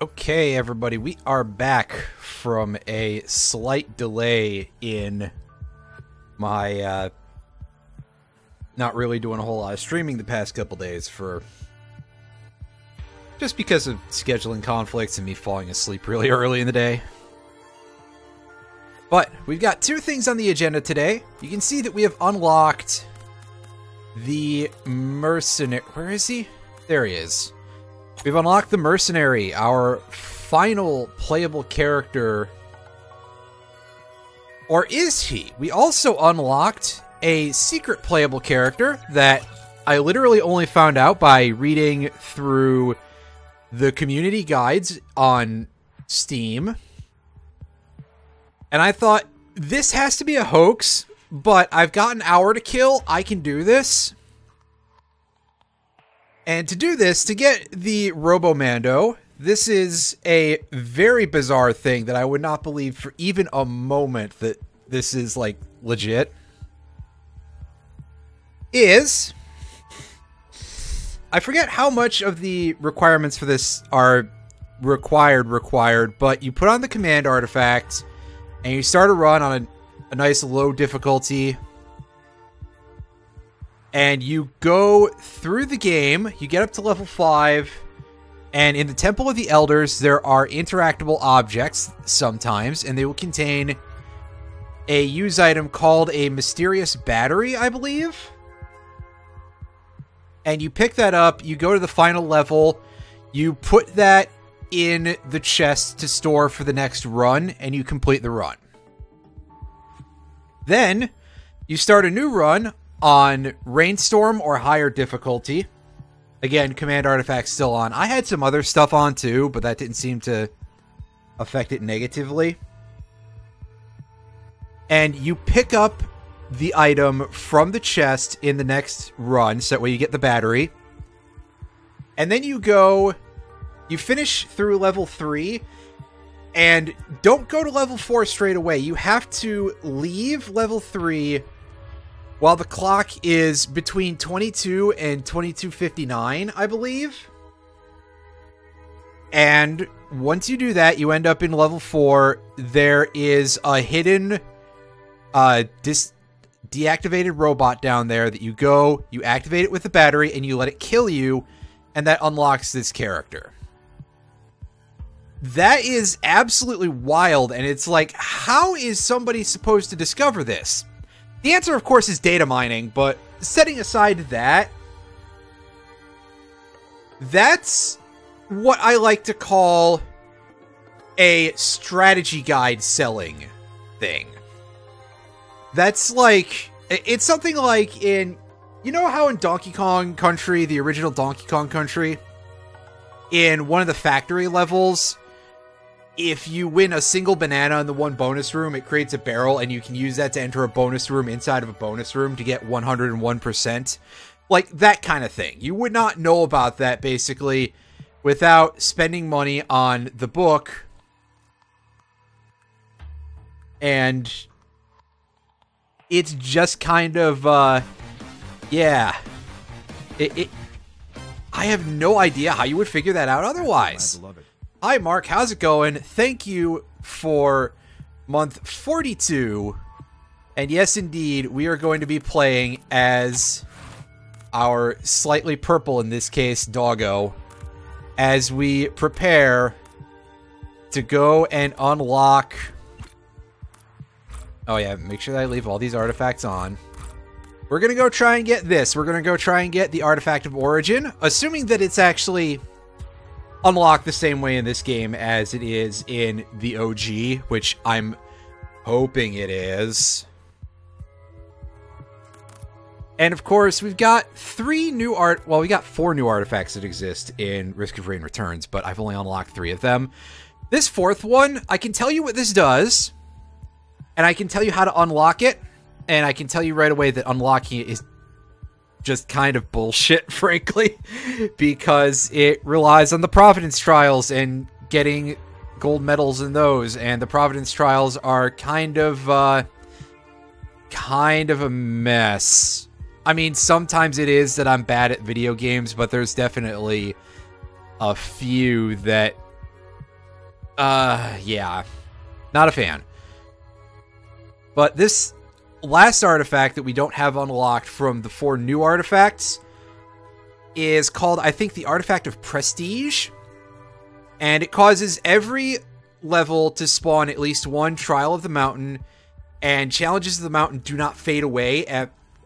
Okay, everybody, we are back from a slight delay in my, not really doing a whole lot of streaming the past couple days just because of scheduling conflicts and me falling asleep really early in the day. But we've got two things on the agenda today. You can see that we have unlocked the mercenary. Where is he? There he is. We've unlocked the mercenary, our final playable character. Or is he? We also unlocked a secret playable character that I literally only found out by reading through the community guides on Steam. And I thought, this has to be a hoax, but I've got an hour to kill. I can do this. And to do this, to get the Robomando, this is a very bizarre thing that I would not believe for even a moment that this is, like, legit. I forget how much of the requirements for this are required, but you put on the command artifact, and you start a run on a nice low difficulty. And you go through the game, you get up to level 5, and in the Temple of the Elders, there are interactable objects sometimes, and they will contain a use item called a mysterious battery, I believe. And you pick that up, you go to the final level, you put that in the chest to store for the next run, and you complete the run. Then, you start a new run on Rainstorm or higher difficulty. Again, command artifact's still on. I had some other stuff on too, but that didn't seem to affect it negatively. And you pick up the item from the chest in the next run, so that way you get the battery. And then you finish through level 3, and don't go to level 4 straight away. You have to leave level 3 while the clock is between 22 and 22:59, I believe. And once you do that, you end up in level 4. There is a hidden deactivated robot down there that you activate it with the battery, and you let it kill you, and that unlocks this character. That is absolutely wild, and it's like, how is somebody supposed to discover this? The answer, of course, is data mining, but setting aside that, that's what I like to call a strategy guide selling thing. That's like, it's something like in, you know how in Donkey Kong Country, the original Donkey Kong Country, in one of the factory levels, if you win a single banana in the one bonus room, it creates a barrel, and you can use that to enter a bonus room inside of a bonus room to get 101%. Like, that kind of thing. You would not know about that, basically, without spending money on the book. And it's just kind of, yeah. I have no idea how you would figure that out otherwise. Hi, Mark. How's it going? Thank you for month 42. And yes, indeed, we are going to be playing as our slightly purple, in this case, doggo, as we prepare to go and unlock... Oh, yeah, make sure that I leave all these artifacts on. We're going to go try and get this. We're going to go try and get the Artifact of Origin, assuming that it's actually unlocked the same way in this game as it is in the OG, which I'm hoping it is. And of course, we've got we got 4 new artifacts that exist in Risk of Rain Returns, but I've only unlocked 3 of them. This 4th one, I can tell you what this does, and I can tell you how to unlock it, and I can tell you right away that unlocking it is just kind of bullshit, frankly, because it relies on the Providence Trials and getting gold medals in those, and the Providence Trials are kind of a mess. I mean, sometimes it is that I'm bad at video games, but there's definitely a few that Yeah. Not a fan. But this last artifact that we don't have unlocked from the 4 new artifacts is called, I think, the Artifact of Prestige. And it causes every level to spawn at least one Trial of the Mountain, and challenges of the mountain do not fade away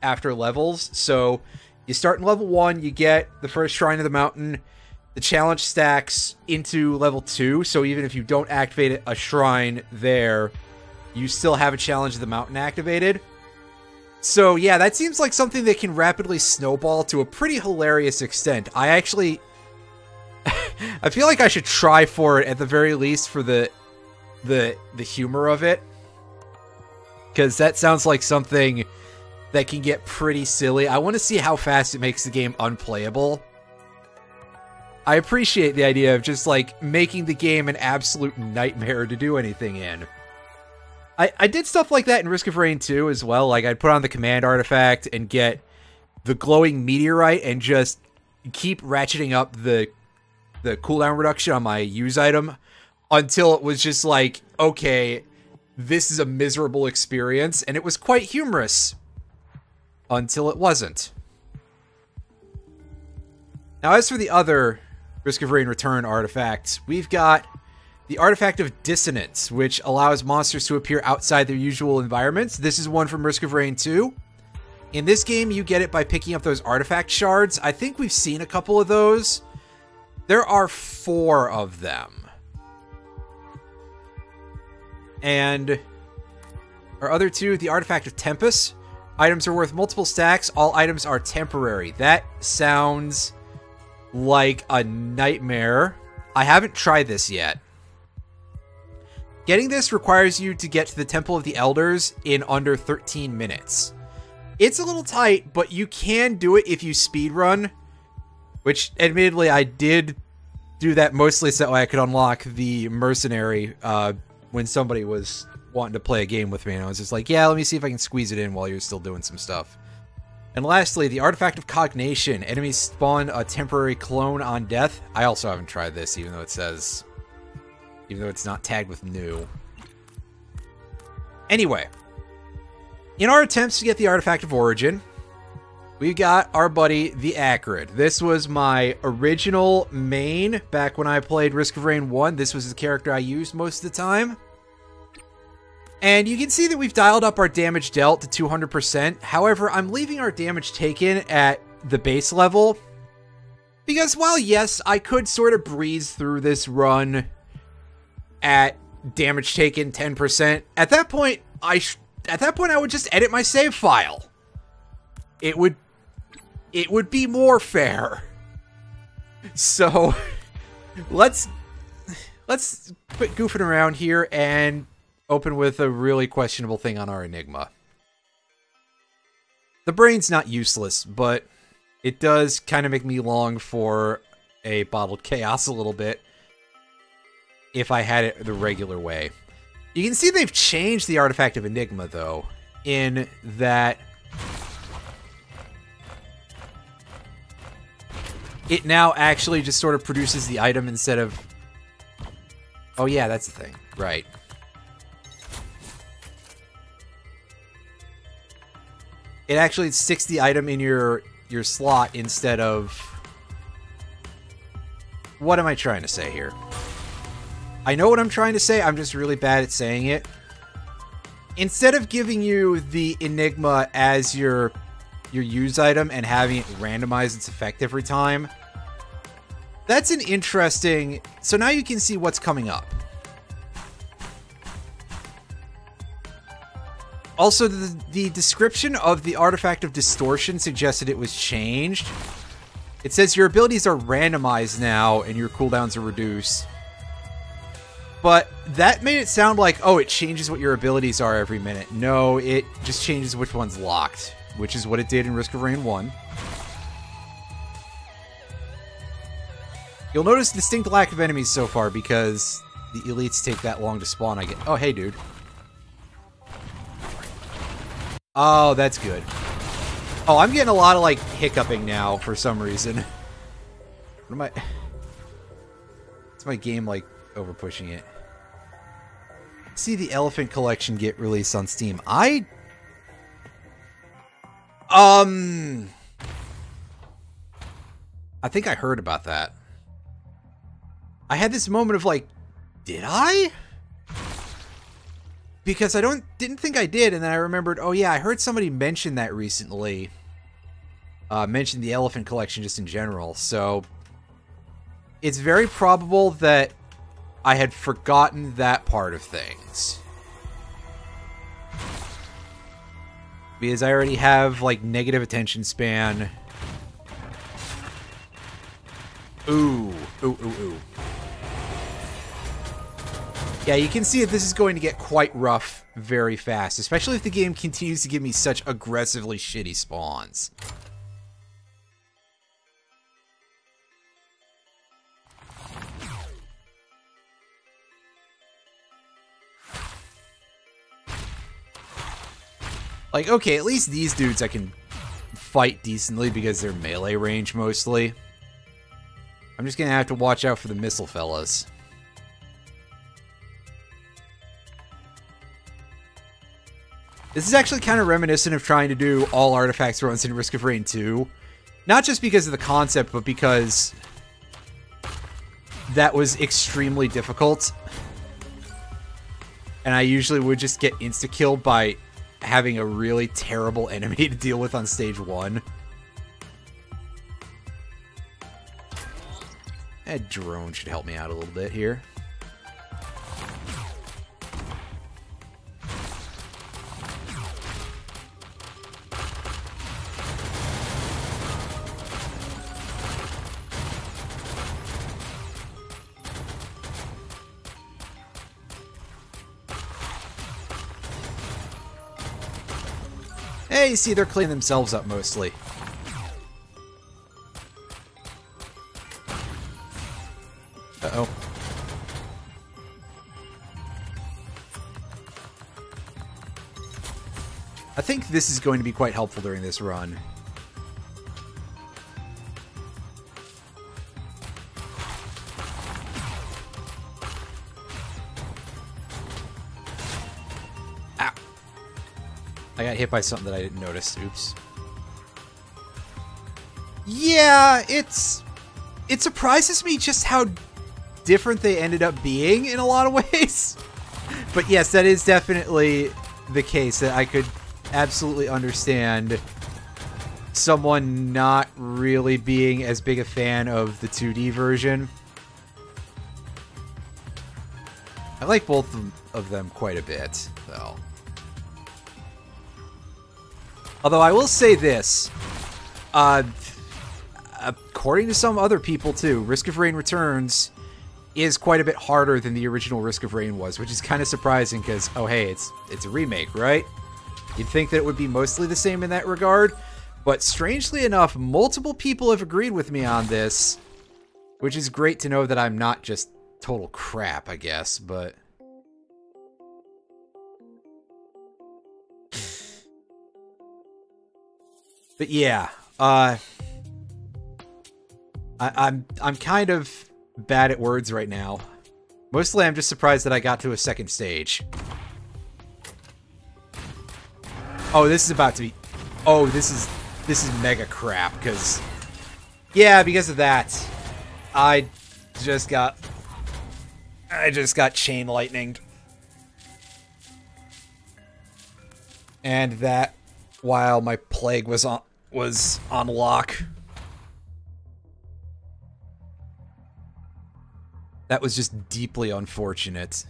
after levels. So you start in level 1, you get the first Shrine of the Mountain, the challenge stacks into level 2, so even if you don't activate a shrine there, you still have a challenge of the mountain activated. So yeah, that seems like something that can rapidly snowball to a pretty hilarious extent. I actually... I feel like I should try for it at the very least for the humor of it. Because that sounds like something that can get pretty silly. I want to see how fast it makes the game unplayable. I appreciate the idea of just, like, making the game an absolute nightmare to do anything in. I did stuff like that in Risk of Rain 2 as well. Like, I'd put on the command artifact and get the glowing meteorite and just keep ratcheting up the cooldown reduction on my use item until it was just like, okay, this is a miserable experience, and it was quite humorous until it wasn't. Now, as for the other Risk of Rain Return artifacts, we've got the Artifact of Dissonance, which allows monsters to appear outside their usual environments. This is one from Risk of Rain 2. In this game, you get it by picking up those artifact shards. I think we've seen a couple of those. There are 4 of them. And our other 2, the Artifact of Tempest. Items are worth multiple stacks. All items are temporary. That sounds like a nightmare. I haven't tried this yet. Getting this requires you to get to the Temple of the Elders in under 13 minutes. It's a little tight, but you can do it if you speedrun. Which, admittedly, I did do that mostly so I could unlock the Mercenary when somebody was wanting to play a game with me. And I was just like, yeah, let me see if I can squeeze it in while you're still doing some stuff. And lastly, the Artifact of Cognation. Enemies spawn a temporary clone on death. I also haven't tried this, even though it says... even though it's not tagged with new. Anyway. In our attempts to get the Artifact of Origin, we got our buddy, the Acrid. This was my original main back when I played Risk of Rain 1. This was the character I used most of the time. And you can see that we've dialed up our damage dealt to 200%. However, I'm leaving our damage taken at the base level. Because while, yes, I could sort of breeze through this run at damage taken 10%, at that point, I would just edit my save file. It would be more fair. So, let's quit goofing around here and open with a really questionable thing on our Enigma. The brain's not useless, but it does kind of make me long for a bottled chaos a little bit if I had it the regular way. You can see they've changed the Artifact of Enigma, though, in that it now actually just sort of produces the item instead of... oh yeah, that's the thing. Right. It actually sticks the item in your slot instead of... what am I trying to say here? I know what I'm trying to say, I'm just really bad at saying it. Instead of giving you the Enigma as your use item and having it randomize its effect every time, that's an interesting... so now you can see what's coming up. Also, the description of the Artifact of Distortion suggested it was changed. It says your abilities are randomized now and your cooldowns are reduced. But that made it sound like, oh, it changes what your abilities are every minute. No, it just changes which one's locked, which is what it did in Risk of Rain 1. You'll notice distinct lack of enemies so far because the elites take that long to spawn. Oh, hey, dude. Oh, that's good. Oh, I'm getting a lot of, like, hiccuping now for some reason. What am I... is my game, like, over pushing it. See the Elephant Collection get released on Steam. I think I heard about that. I had this moment of like, did I? Because I didn't think I did, and then I remembered, oh yeah, I heard somebody mention that recently. Mention the Elephant Collection just in general, so it's very probable that I had forgotten that part of things. Because I already have, like, negative attention span. Ooh. Yeah, you can see that this is going to get quite rough very fast, especially if the game continues to give me such aggressively shitty spawns. Like, okay, at least these dudes I can fight decently because they're melee range mostly. I'm just gonna have to watch out for the missile fellas. This is actually kind of reminiscent of trying to do all artifacts runs in Risk of Rain 2. Not just because of the concept, but because that was extremely difficult. And I usually would just get insta-killed by having a really terrible enemy to deal with on stage 1. That drone should help me out a little bit here. Hey, see, they're cleaning themselves up mostly. Uh-oh. I think this is going to be quite helpful during this run. Ow. I got hit by something that I didn't notice. Oops. Yeah, it surprises me just how different they ended up being in a lot of ways. But yes, that is definitely the case, that I could absolutely understand someone not really being as big a fan of the 2D version. I like both of them quite a bit, though. Although I will say this, according to some other people too, Risk of Rain Returns is quite a bit harder than the original Risk of Rain was, which is kind of surprising because, oh hey, it's a remake, right? You'd think that it would be mostly the same in that regard, but strangely enough, multiple people have agreed with me on this, which is great to know that I'm not just total crap, I guess, but... But yeah, I'm kind of bad at words right now. Mostly I'm just surprised that I got to a second stage. Oh, this is about to be... Oh, this is mega crap, because... Yeah, because of that. I just got chain lightninged. And that while my plague was on lock. That was just deeply unfortunate.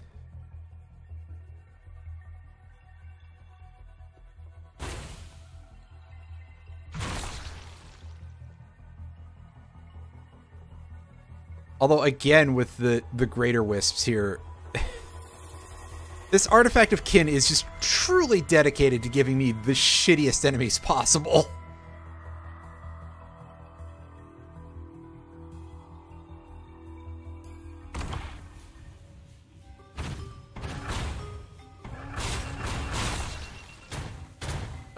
Although, again, with the greater wisps here, this artifact of kin is just truly dedicated to giving me the shittiest enemies possible.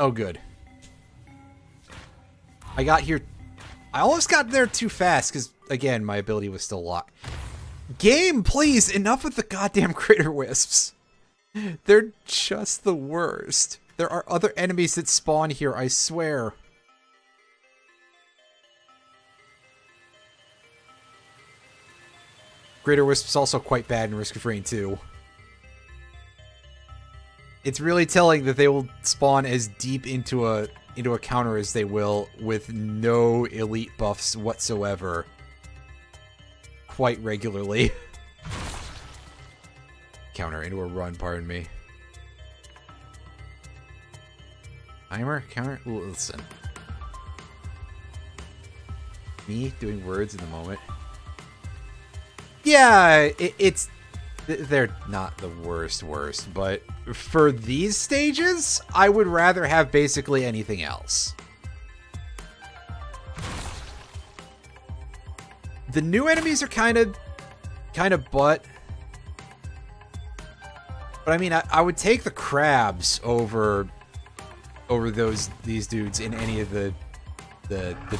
Oh, good. I got here... I almost got there too fast, because, again, my ability was still locked. Game, please, enough with the goddamn critter wisps. They're just the worst. There are other enemies that spawn here, I swear. Critter wisps also quite bad in Risk of Rain 2. It's really telling that they will spawn as deep into a counter as they will with no elite buffs whatsoever. Quite regularly. Counter into a run, pardon me. Timer? Counter? Listen. Me doing words in the moment. Yeah, they're not the worst, but for these stages, I would rather have basically anything else. The new enemies are kind of butt. But I mean, I would take the crabs over these dudes in any of the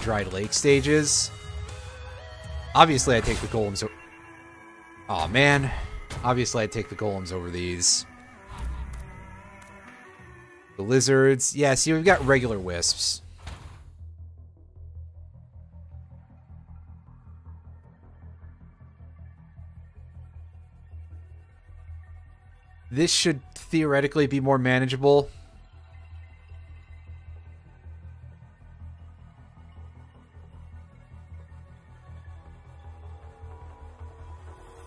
dried lake stages. Obviously, I take the golems. Oh man, obviously I take the golems over these. The lizards, yeah. See, we've got regular wisps. This should theoretically be more manageable.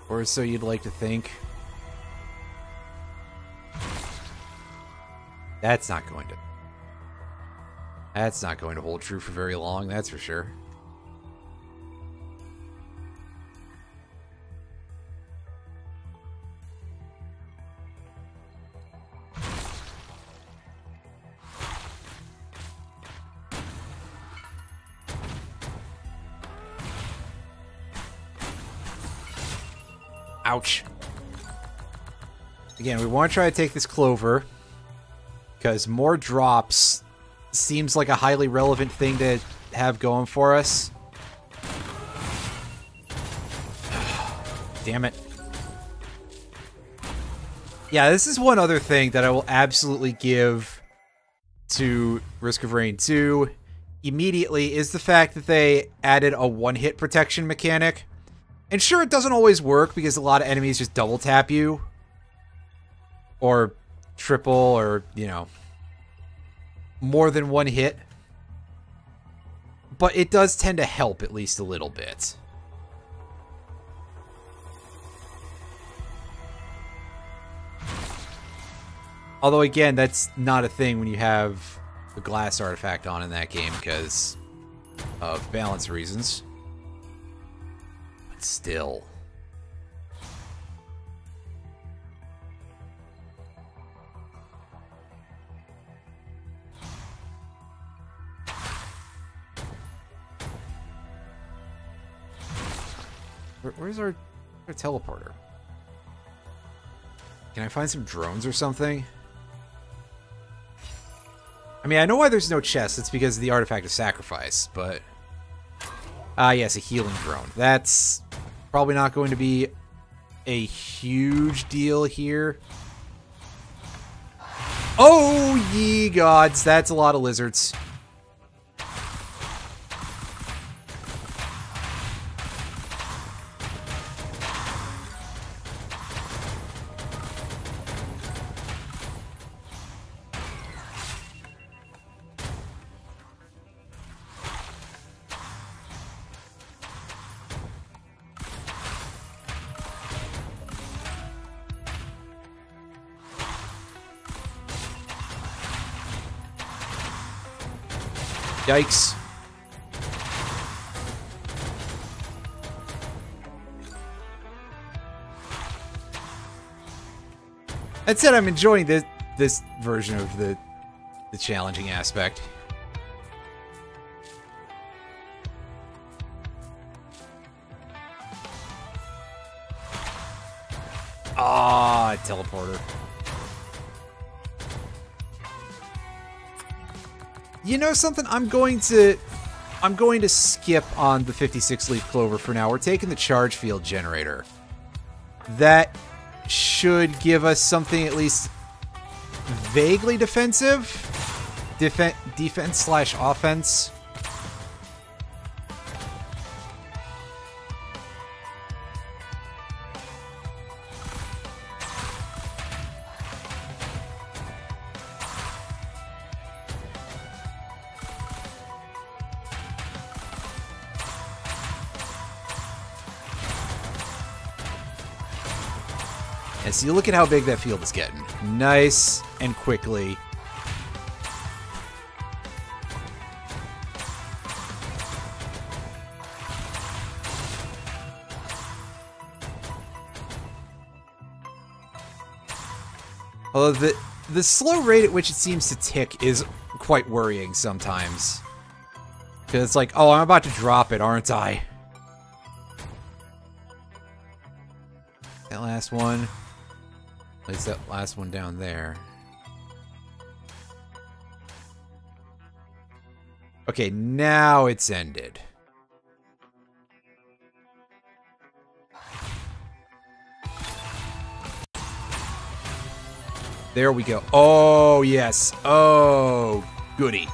Or so you'd like to think. That's not going to hold true for very long, that's for sure. Ouch. Again, we want to try to take this clover, because more drops seems like a highly relevant thing to have going for us. Damn it. Yeah, this is one other thing that I will absolutely give to Risk of Rain 2 immediately, is the fact that they added a one-hit protection mechanic. And sure, it doesn't always work because a lot of enemies just double tap you. Or triple, or, you know, more than one hit. But it does tend to help at least a little bit. Although, again, that's not a thing when you have the glass artifact on in that game because of balance reasons. Still. Where's our teleporter? Can I find some drones or something? I mean, I know why there's no chest. It's because of the artifact of sacrifice, but... Ah, yes, a healing drone. That's probably not going to be a huge deal here. Oh, ye gods. That's a lot of lizards. Yikes. That said, I'm enjoying this version of the challenging aspect. Ah, teleporter. You know something? I'm going to skip on the 56 leaf clover for now. We're taking the charge field generator. That should give us something at least vaguely defensive. Defense slash offense. And so you look at how big that field is getting. Nice and quickly. Although the slow rate at which it seems to tick is quite worrying sometimes. Because it's like, oh, I'm about to drop it, aren't I? That last one. Place that last one down there. Okay, now it's ended. There we go. Oh, yes. Oh, goody.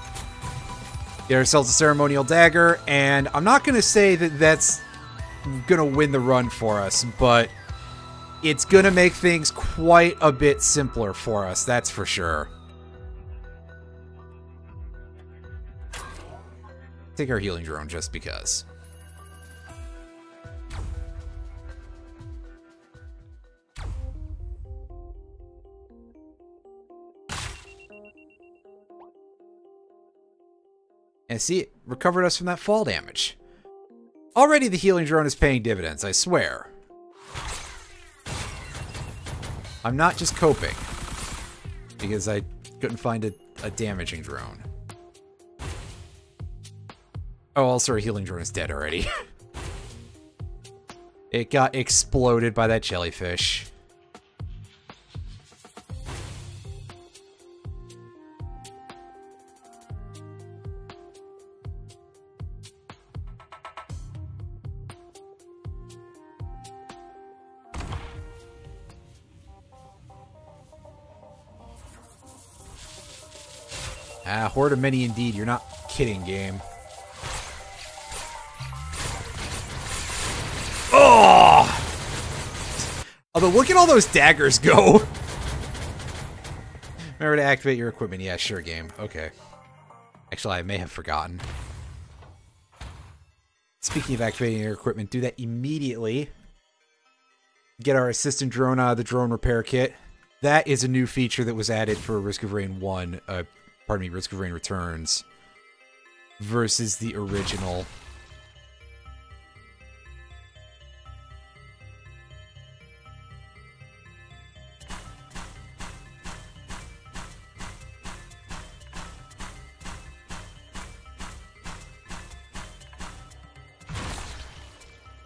Get ourselves a ceremonial dagger, and I'm not going to say that that's going to win the run for us, but it's going to make things quite a bit simpler for us, that's for sure. Take our healing drone just because. And see, it recovered us from that fall damage. Already the healing drone is paying dividends, I swear. I'm not just coping. Because I couldn't find a damaging drone. Oh, also our healing drone is dead already. It got exploded by that jellyfish. Ah, horde of many indeed. You're not kidding, game. Oh! Although, look at all those daggers go. Remember to activate your equipment. Yeah, sure, game. Okay. Actually, I may have forgotten. Speaking of activating your equipment, do that immediately. Get our assistant drone out of the drone repair kit. That is a new feature that was added for Risk of Rain 1. Pardon me, Risk of Rain Returns versus the original.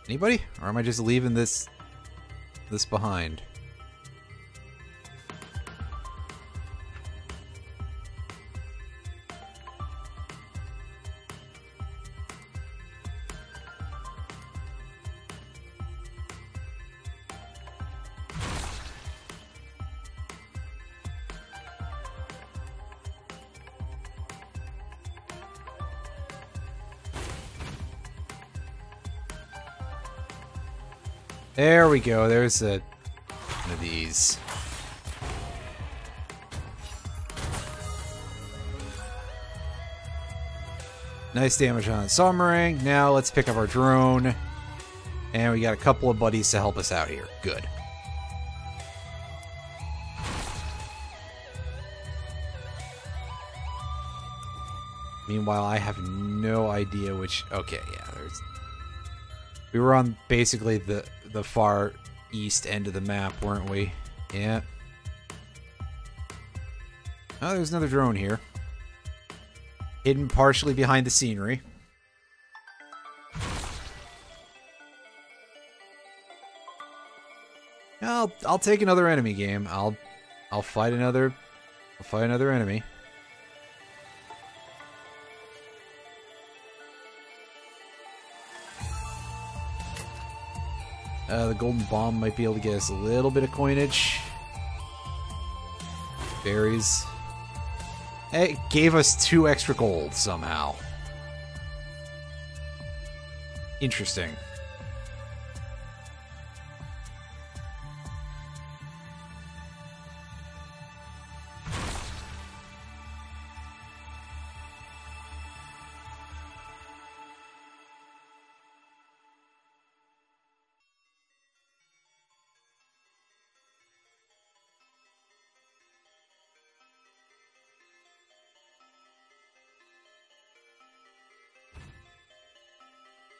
Anybody? Or am I just leaving this behind? There we go. There's one of these. Nice damage on the submarine. Now let's pick up our drone. And we got a couple of buddies to help us out here. Good. Meanwhile, I have no idea which... Okay, yeah, there's... We were on basically the far east end of the map, weren't we? Yeah. Oh, there's another drone here. Hidden partially behind the scenery. I'll take another enemy game. I'll fight another enemy. The golden bomb might be able to get us a little bit of coinage. Berries. It gave us 2 extra gold somehow. Interesting.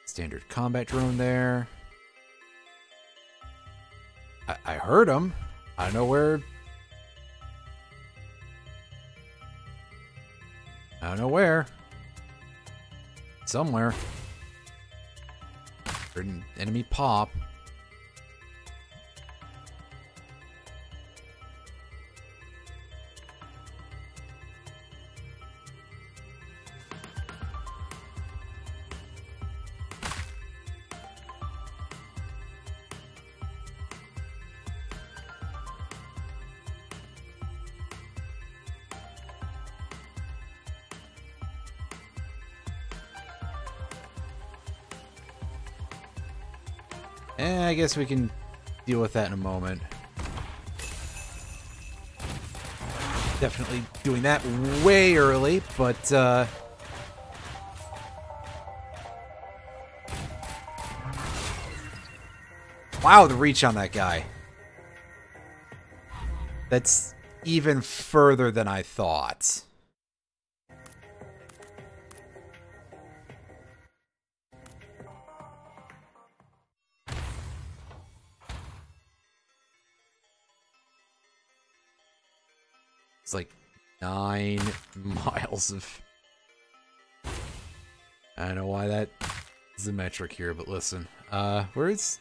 Standard combat drone there. I heard him. I don't know where. I don't know where. Somewhere. Heard an enemy pop. I guess we can deal with that in a moment. Definitely doing that way early, but wow, the reach on that guy. That's even further than I thought. It's like 9 miles of... I don't know why that is the metric here, but listen. Where is...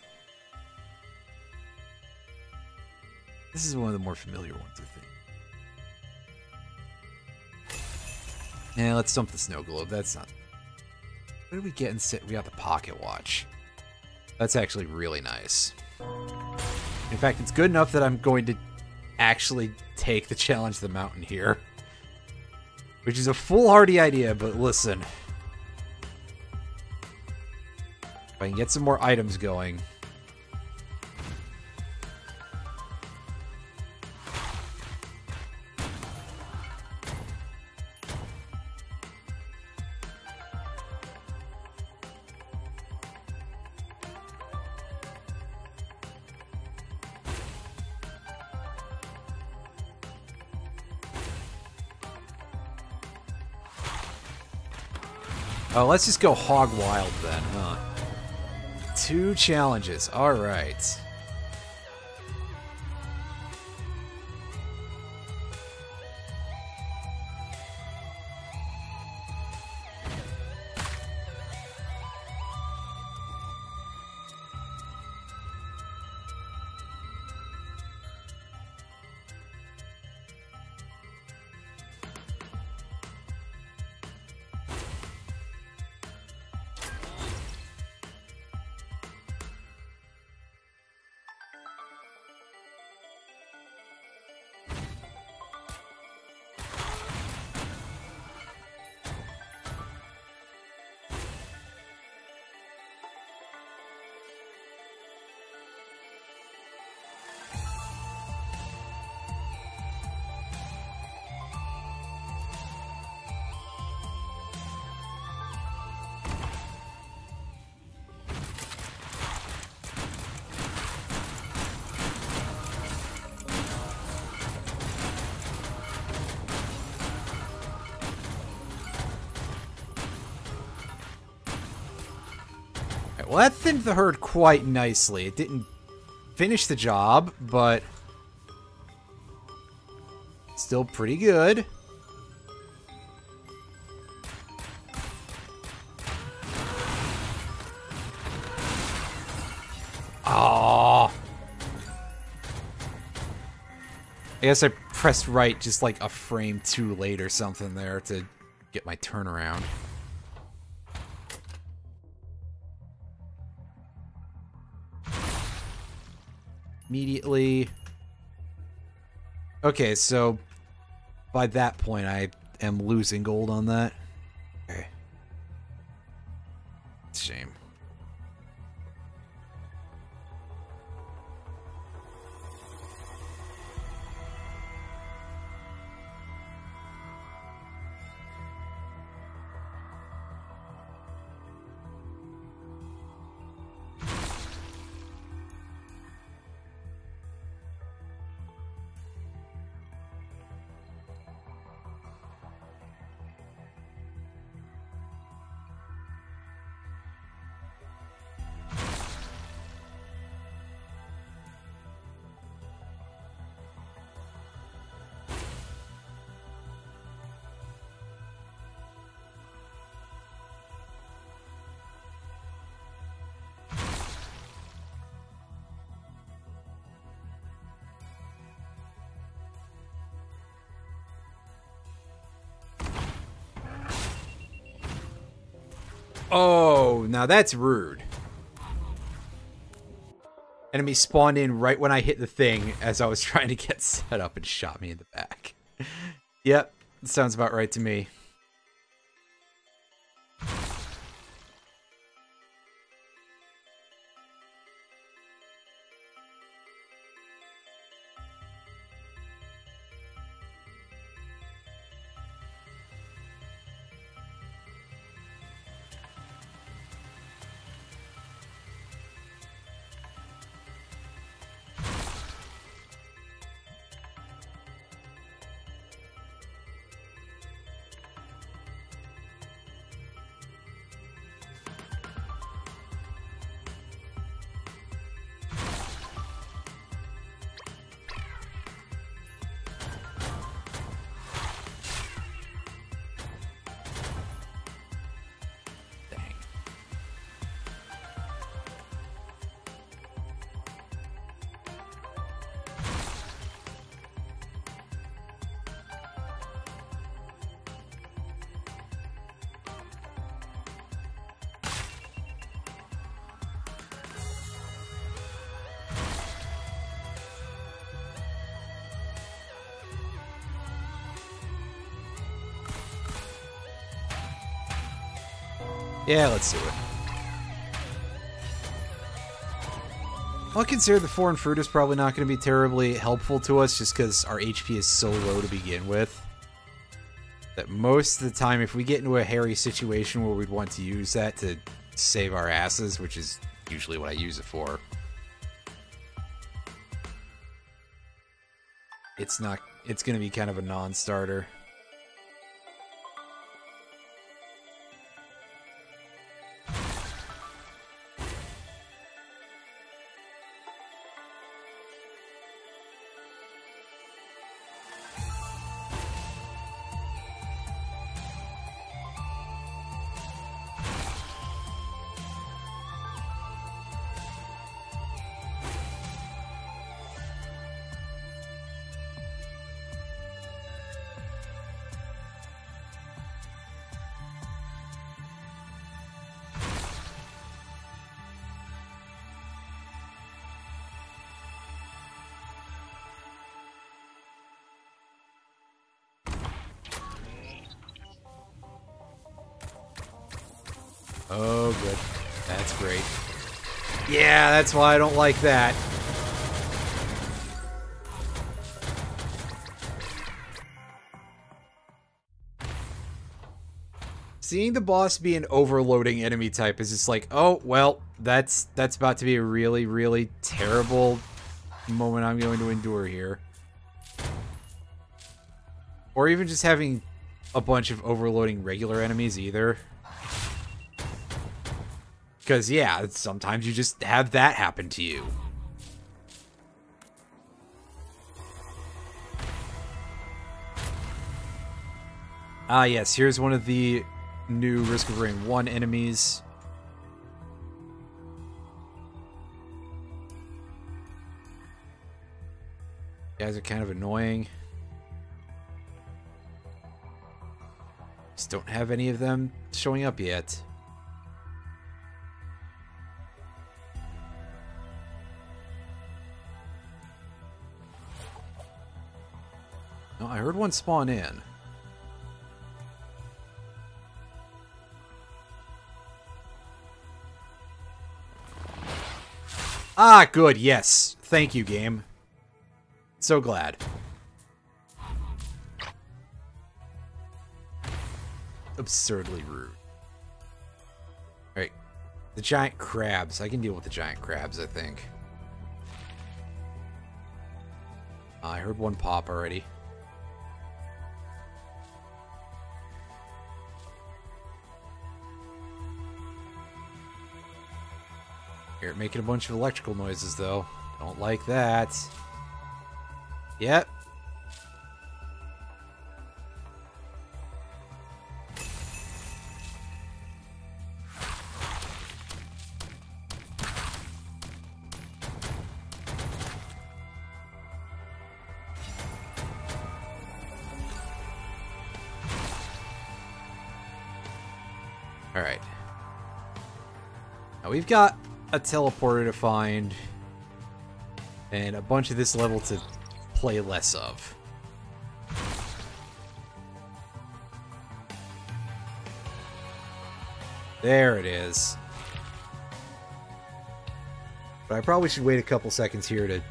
This is one of the more familiar ones, I think. Yeah, let's dump the snow globe. That's not... What did we get instead? We got the pocket watch. That's actually really nice. In fact, it's good enough that I'm going to actually take the challenge of the mountain here. Which is a foolhardy idea, but listen. If I can get some more items going. Oh, let's just go hog wild then, huh? 2 challenges. All right. Well, that thinned the herd quite nicely. It didn't finish the job, but still pretty good. Oh. I guess I pressed right just like a frame too late or something there to get my turnaround. immediately. Okay, so by that point, I am losing gold on that. Okay. It's a shame. Oh, now that's rude. Enemy spawned in right when I hit the thing as I was trying to get set up and shot me in the back. Yep, sounds about right to me. Yeah, let's do it. I'll consider the foreign fruit is probably not going to be terribly helpful to us just because our HP is so low to begin with. That most of the time, if we get into a hairy situation where we'd want to use that to save our asses, which is usually what I use it for, it's going to be kind of a non-starter. Oh, good. That's great. Yeah, that's why I don't like that. Seeing the boss be an overloading enemy type is just like, oh, well, that's about to be a really, really terrible moment I'm going to endure here. Or even just having a bunch of overloading regular enemies either. Because, yeah, sometimes you just have that happen to you. Ah, yes, here's one of the new Risk of Rain 1 enemies. Guys are kind of annoying. Just don't have any of them showing up yet. I heard one spawn in. Ah, good, yes. Thank you, game. So glad. Absurdly rude. Alright. The giant crabs. I can deal with the giant crabs, I think. I heard one pop already. Here, making a bunch of electrical noises, though. Don't like that. Yep. Alright. Now we've got a teleporter to find, and a bunch of this level to play less of. There it is. But I probably should wait a couple seconds here to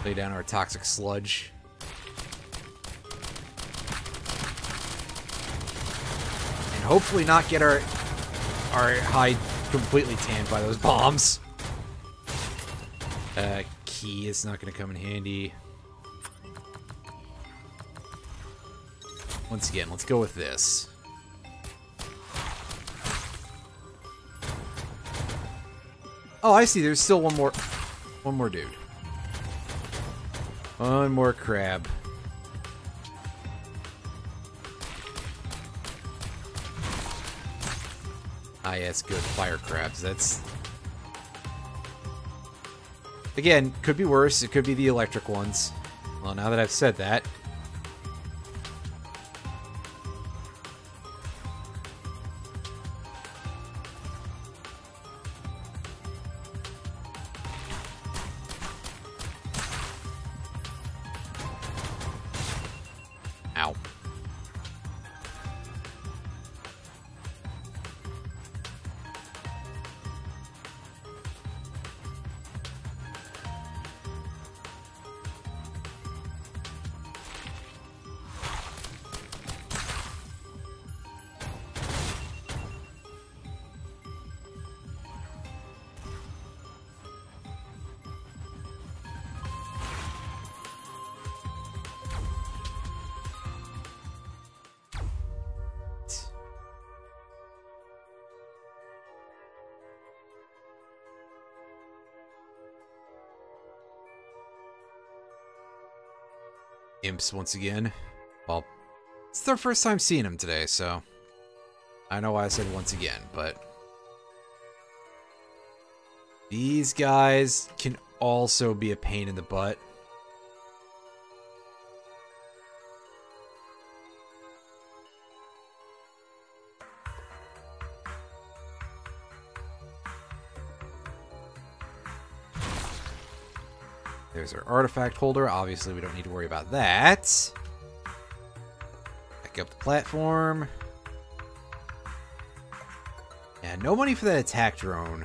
lay down our toxic sludge. And hopefully not get our hide completely tanned by those bombs. Key is not going to come in handy. Once again, let's go with this. Oh, I see. There's still one more dude. One more crab. Ah, yes, good. Fire crabs. That's... Again, could be worse. It could be the electric ones. Well, now that I've said that... Ow. Imps once again. Well, it's their first time seeing him today, so I know why I said once again, but these guys can also be a pain in the butt. There's our artifact holder. Obviously, we don't need to worry about that. Back up the platform. Yeah, no money for that attack drone.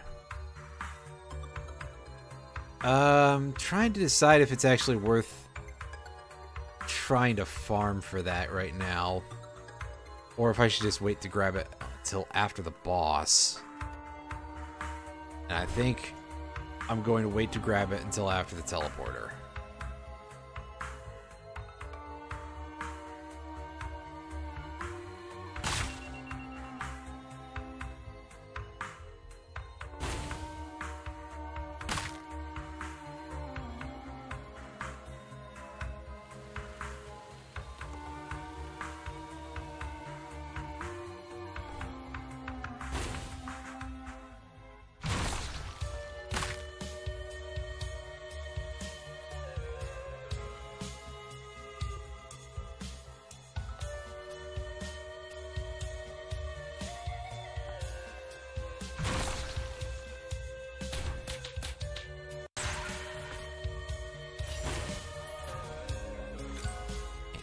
Trying to decide if it's actually worth trying to farm for that right now. Or if I should just wait to grab it until after the boss. And I think I'm going to wait to grab it until after the teleporter.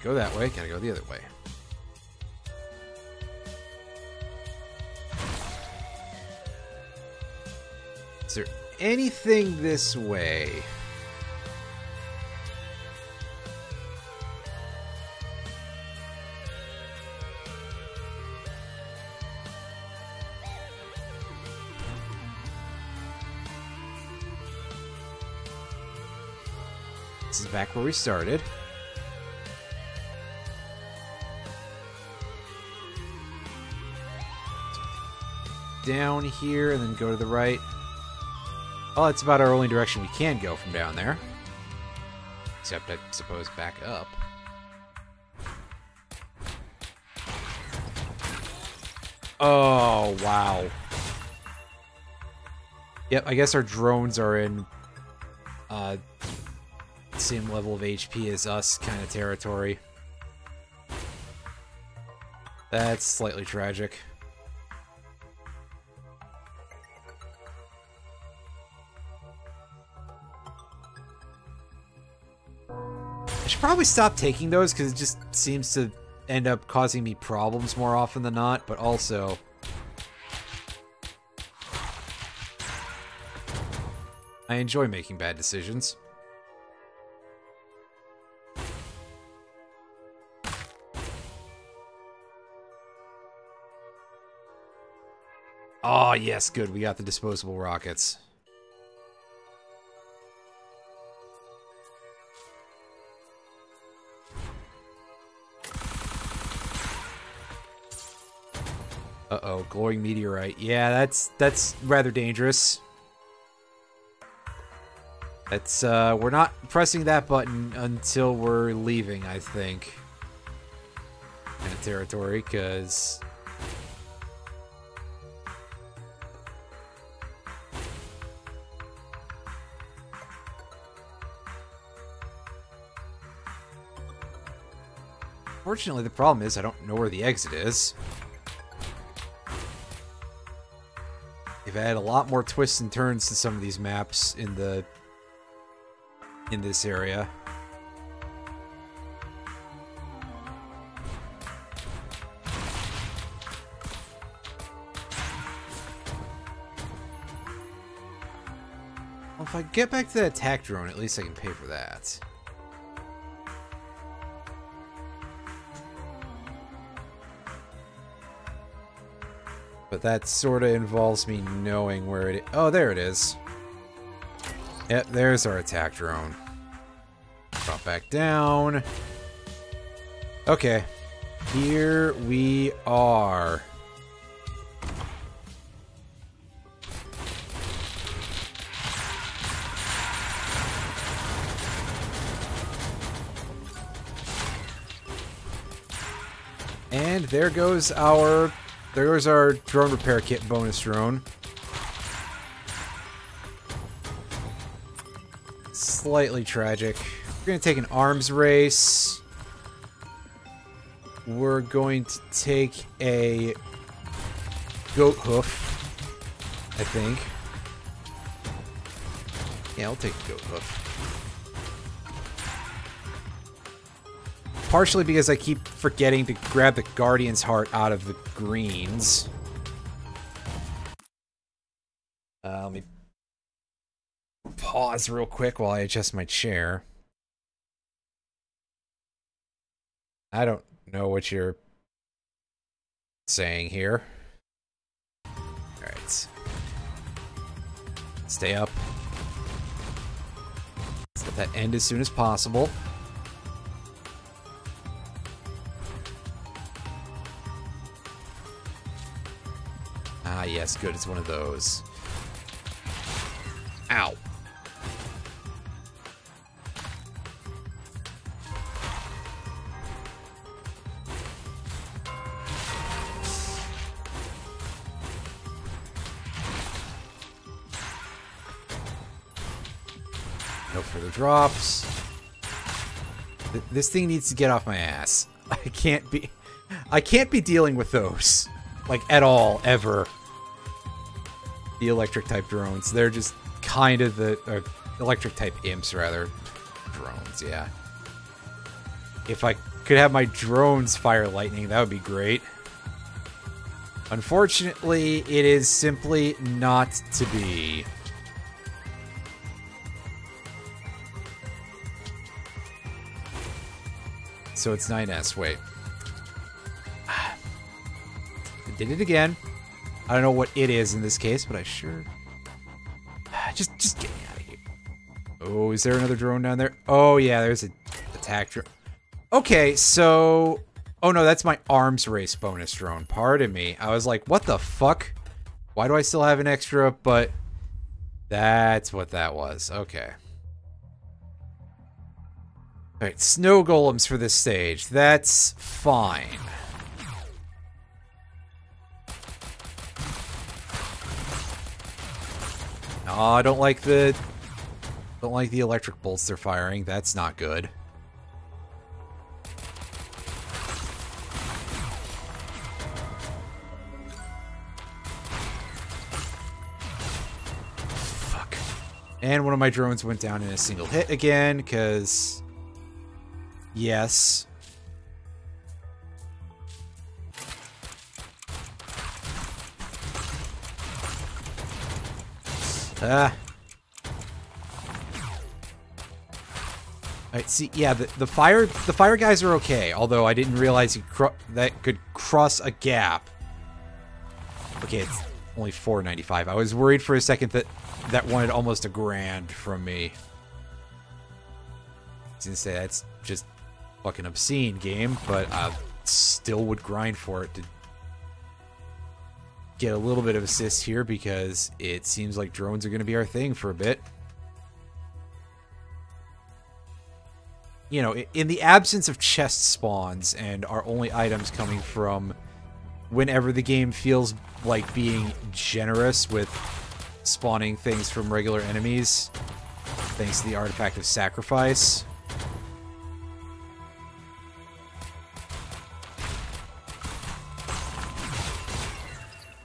go that way. Gotta go the other way. Is there anything this way? This is back where we started. Down here and then go to the right. Well, that's about our only direction we can go from down there. Except, I suppose, back up. Oh, wow. Yep, I guess our drones are in same level of HP as us kind of territory. That's slightly tragic. I should probably stop taking those because it just seems to end up causing me problems more often than not, but also I enjoy making bad decisions. Oh, yes, good. We got the disposable rockets. Uh-oh, glowing meteorite. Yeah, that's rather dangerous. That's, we're not pressing that button until we're leaving, I think. Kind of territory, because fortunately, the problem is I don't know where the exit is. They've had a lot more twists and turns to some of these maps in this area. Well, if I get back to that attack drone, at least I can pay for that. But that sort of involves me knowing where it is. Oh, there it is. Yep, there's our attack drone. Drop back down. Okay. Here we are. And there goes our drone repair kit bonus drone. Slightly tragic. We're going to take an arms race. We're going to take a goat hoof, I think. Yeah, I'll take a goat hoof. Partially because I keep forgetting to grab the Guardian's Heart out of the greens. Let me pause real quick while I adjust my chair. I don't know what you're saying here. Alright. Stay up. Let's let that end as soon as possible. Ah, yes, good. It's one of those. Ow. No further drops. This thing needs to get off my ass. I can't be dealing with those. Like, at all, ever. The electric-type drones. They're just kind of the... electric-type imps, rather. Drones, yeah. If I could have my drones fire lightning. That would be great. Unfortunately, it is simply not to be. So it's 9S. Wait. I did it again. I don't know what it is in this case, but I sure... Just get me out of here. Oh, is there another drone down there? Oh, yeah, there's an attack drone. Okay, so... Oh, no, that's my arms race bonus drone. Pardon me. I was like, what the fuck? Why do I still have an extra? But that's what that was. Okay. Alright, snow golems for this stage. That's fine. Oh, I don't like the electric bolts they're firing. That's not good. Fuck. And one of my drones went down in a single hit again, because... Yes. Alright, see, yeah, the fire guys are okay, although I didn't realize that could cross a gap. Okay, it's only $4.95. I was worried for a second that wanted almost $1,000 from me. I was gonna say, that's just fucking obscene, game, but I still would grind for it to get a little bit of assist here, because it seems like drones are going to be our thing for a bit. You know, in the absence of chest spawns and our only items coming from whenever the game feels like being generous with spawning things from regular enemies, thanks to the artifact of sacrifice.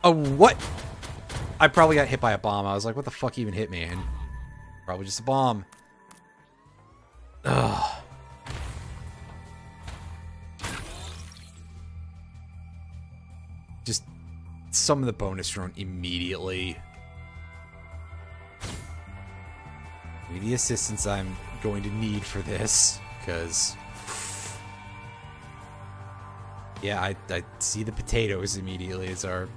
Oh, what? I probably got hit by a bomb. I was like, what the fuck even hit me? And probably just a bomb. Ugh. Just summon the bonus drone immediately. Give me the assistance I'm going to need for this, because... Yeah, I see the potatoes immediately as our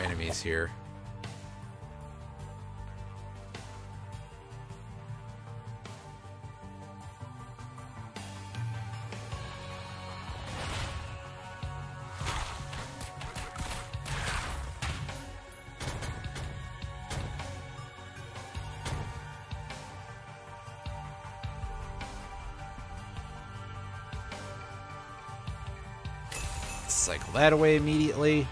enemies here. Cycle that away immediately.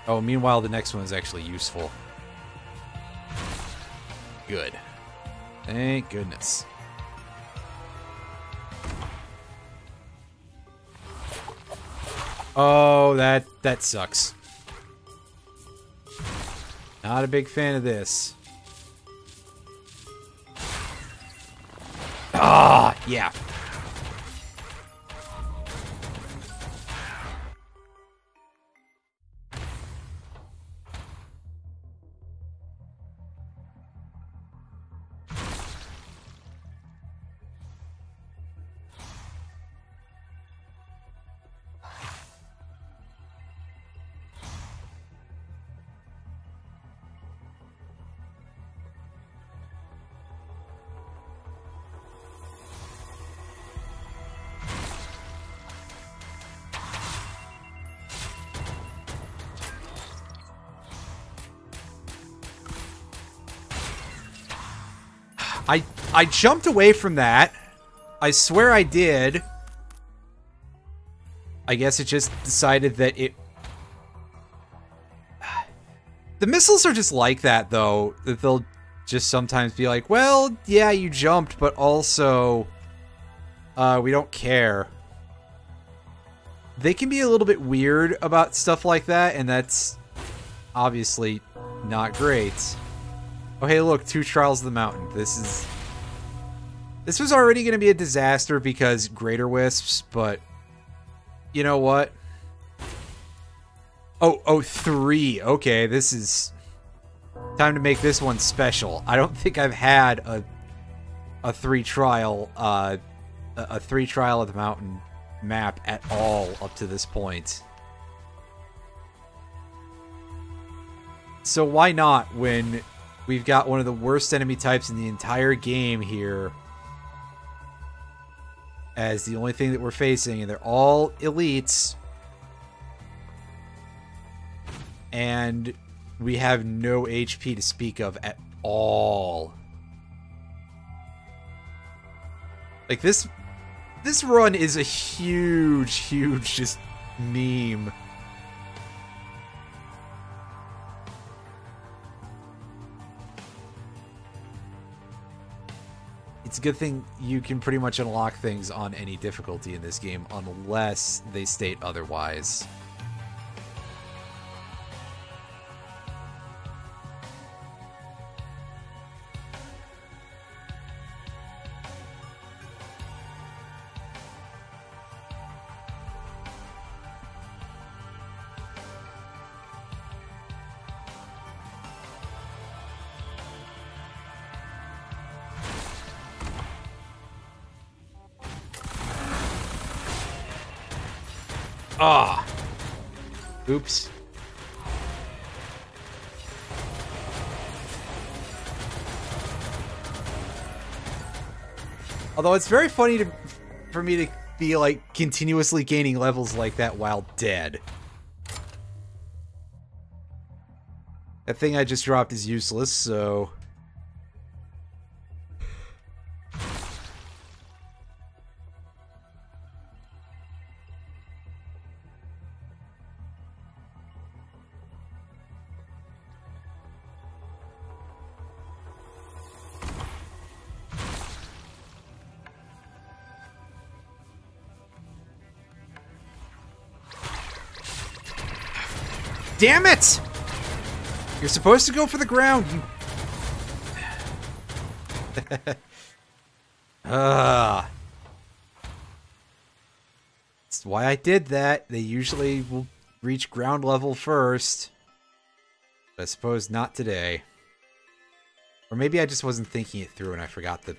Oh, meanwhile, the next one is actually useful. Good. Thank goodness. Oh, that sucks. Not a big fan of this. Ah, yeah. I jumped away from that. I swear I did. I guess it just decided that it... The missiles are just like that, though. That they'll just sometimes be like, well, yeah, you jumped, but also... we don't care. They can be a little bit weird about stuff like that, and that's obviously not great. Oh, hey, look, 2 Trials of the Mountain. This was already going to be a disaster because Greater Wisps, but you know what? Oh, 3. Okay, this is time to make this one special. I don't think I've had a 3 trial of the mountain map at all up to this point. So why not when we've got one of the worst enemy types in the entire game here as the only thing that we're facing, and they're all elites, and we have no HP to speak of at all. Like, this run is a huge just meme. It's a good thing you can pretty much unlock things on any difficulty in this game unless they state otherwise. Ah! Oops. Although it's very funny for me to be, like, continuously gaining levels like that while dead. That thing I just dropped is useless, so... Damn it! You're supposed to go for the ground, you... That's why I did that. They usually will reach ground level first. But I suppose not today. Or maybe I just wasn't thinking it through and I forgot that...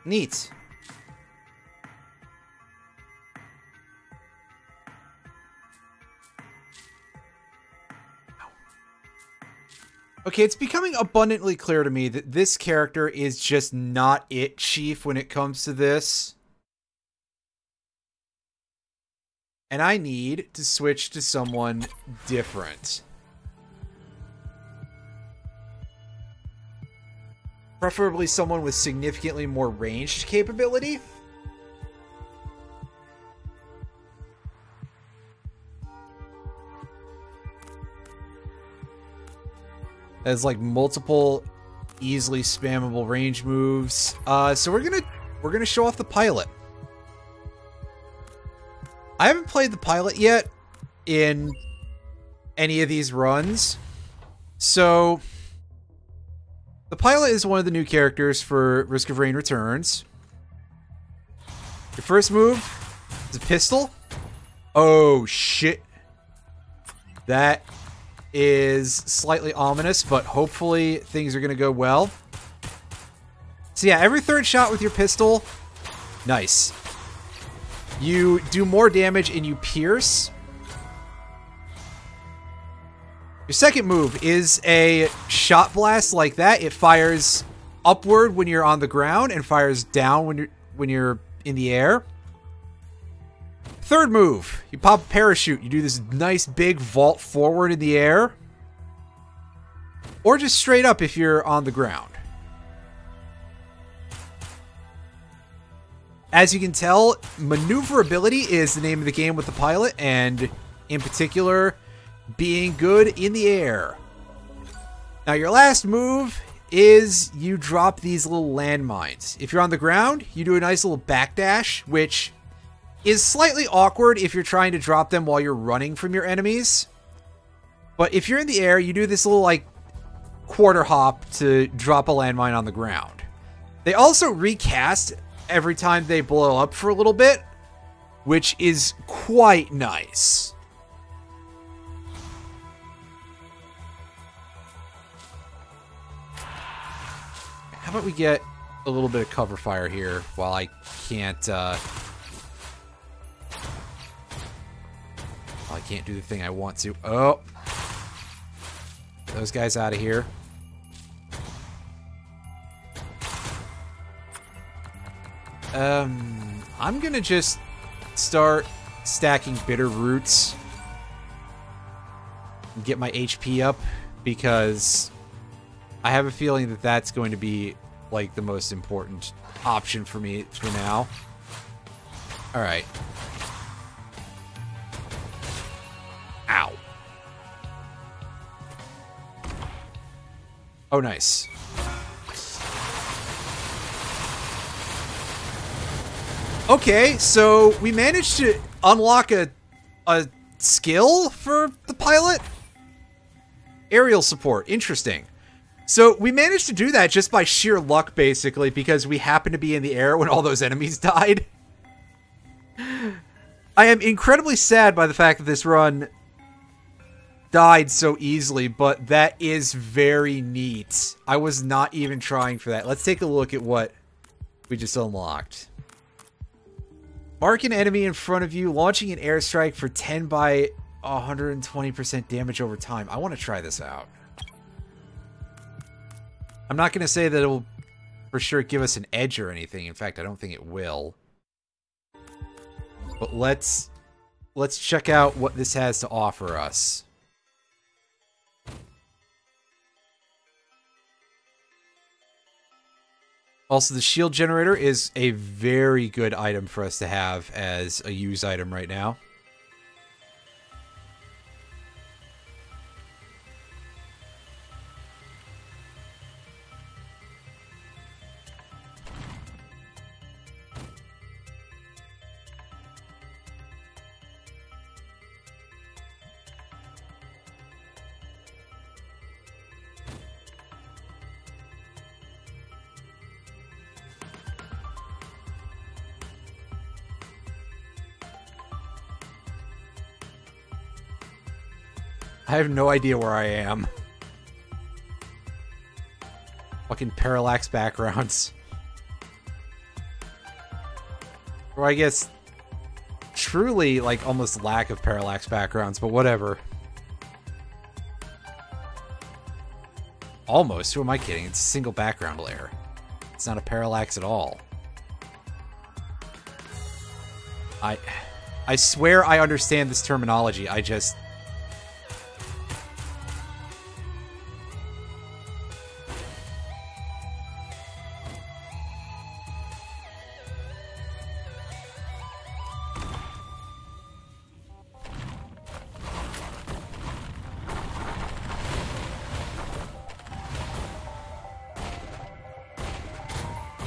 Neat. Okay, it's becoming abundantly clear to me that this character is just not it, Chief, when it comes to this. And I need to switch to someone different. Preferably someone with significantly more ranged capability. As like multiple easily spammable range moves. So we're gonna show off the pilot. I haven't played the pilot yet in any of these runs. So the pilot is one of the new characters for Risk of Rain Returns. Your first move is a pistol. Oh shit. That is slightly ominous, but hopefully things are gonna go well. So yeah, every third shot with your pistol, nice. You do more damage and you pierce. Your second move is a shot blast like that. It fires upward when you're on the ground and fires down when you're in the air. Third move, you pop a parachute. You do this nice big vault forward in the air. Or just straight up if you're on the ground. As you can tell, maneuverability is the name of the game with the pilot, and in particular, being good in the air. Now, your last move is you drop these little landmines. If you're on the ground, you do a nice little backdash, which is slightly awkward if you're trying to drop them while you're running from your enemies. But if you're in the air, you do this little, like, quarter hop to drop a landmine on the ground. They also recast every time they blow up for a little bit, which is quite nice. How about we get a little bit of cover fire here while I can't, while I can't do the thing I want to. Oh! Get those guys out of here. I'm gonna just start stacking bitter roots and get my HP up, because I have a feeling that that's going to be, like, the most important option for me for now. Alright. Ow. Oh, nice. Okay, so we managed to unlock a skill for the pilot? Aerial support. Interesting. So we managed to do that just by sheer luck, basically, because we happened to be in the air when all those enemies died. I am incredibly sad by the fact that this run died so easily, but that is very neat. I was not even trying for that. Let's take a look at what we just unlocked. Mark an enemy in front of you, launching an airstrike for 10 by 120% damage over time. I want to try this out. I'm not going to say that it will for sure give us an edge or anything. In fact, I don't think it will. But let's check out what this has to offer us. Also, the shield generator is a very good item for us to have as a use item right now. I have no idea where I am. Fucking parallax backgrounds. Or I guess truly, like, almost lack of parallax backgrounds, but whatever. Almost. Who am I kidding? It's a single background layer. It's not a parallax at all. I swear I understand this terminology. I just...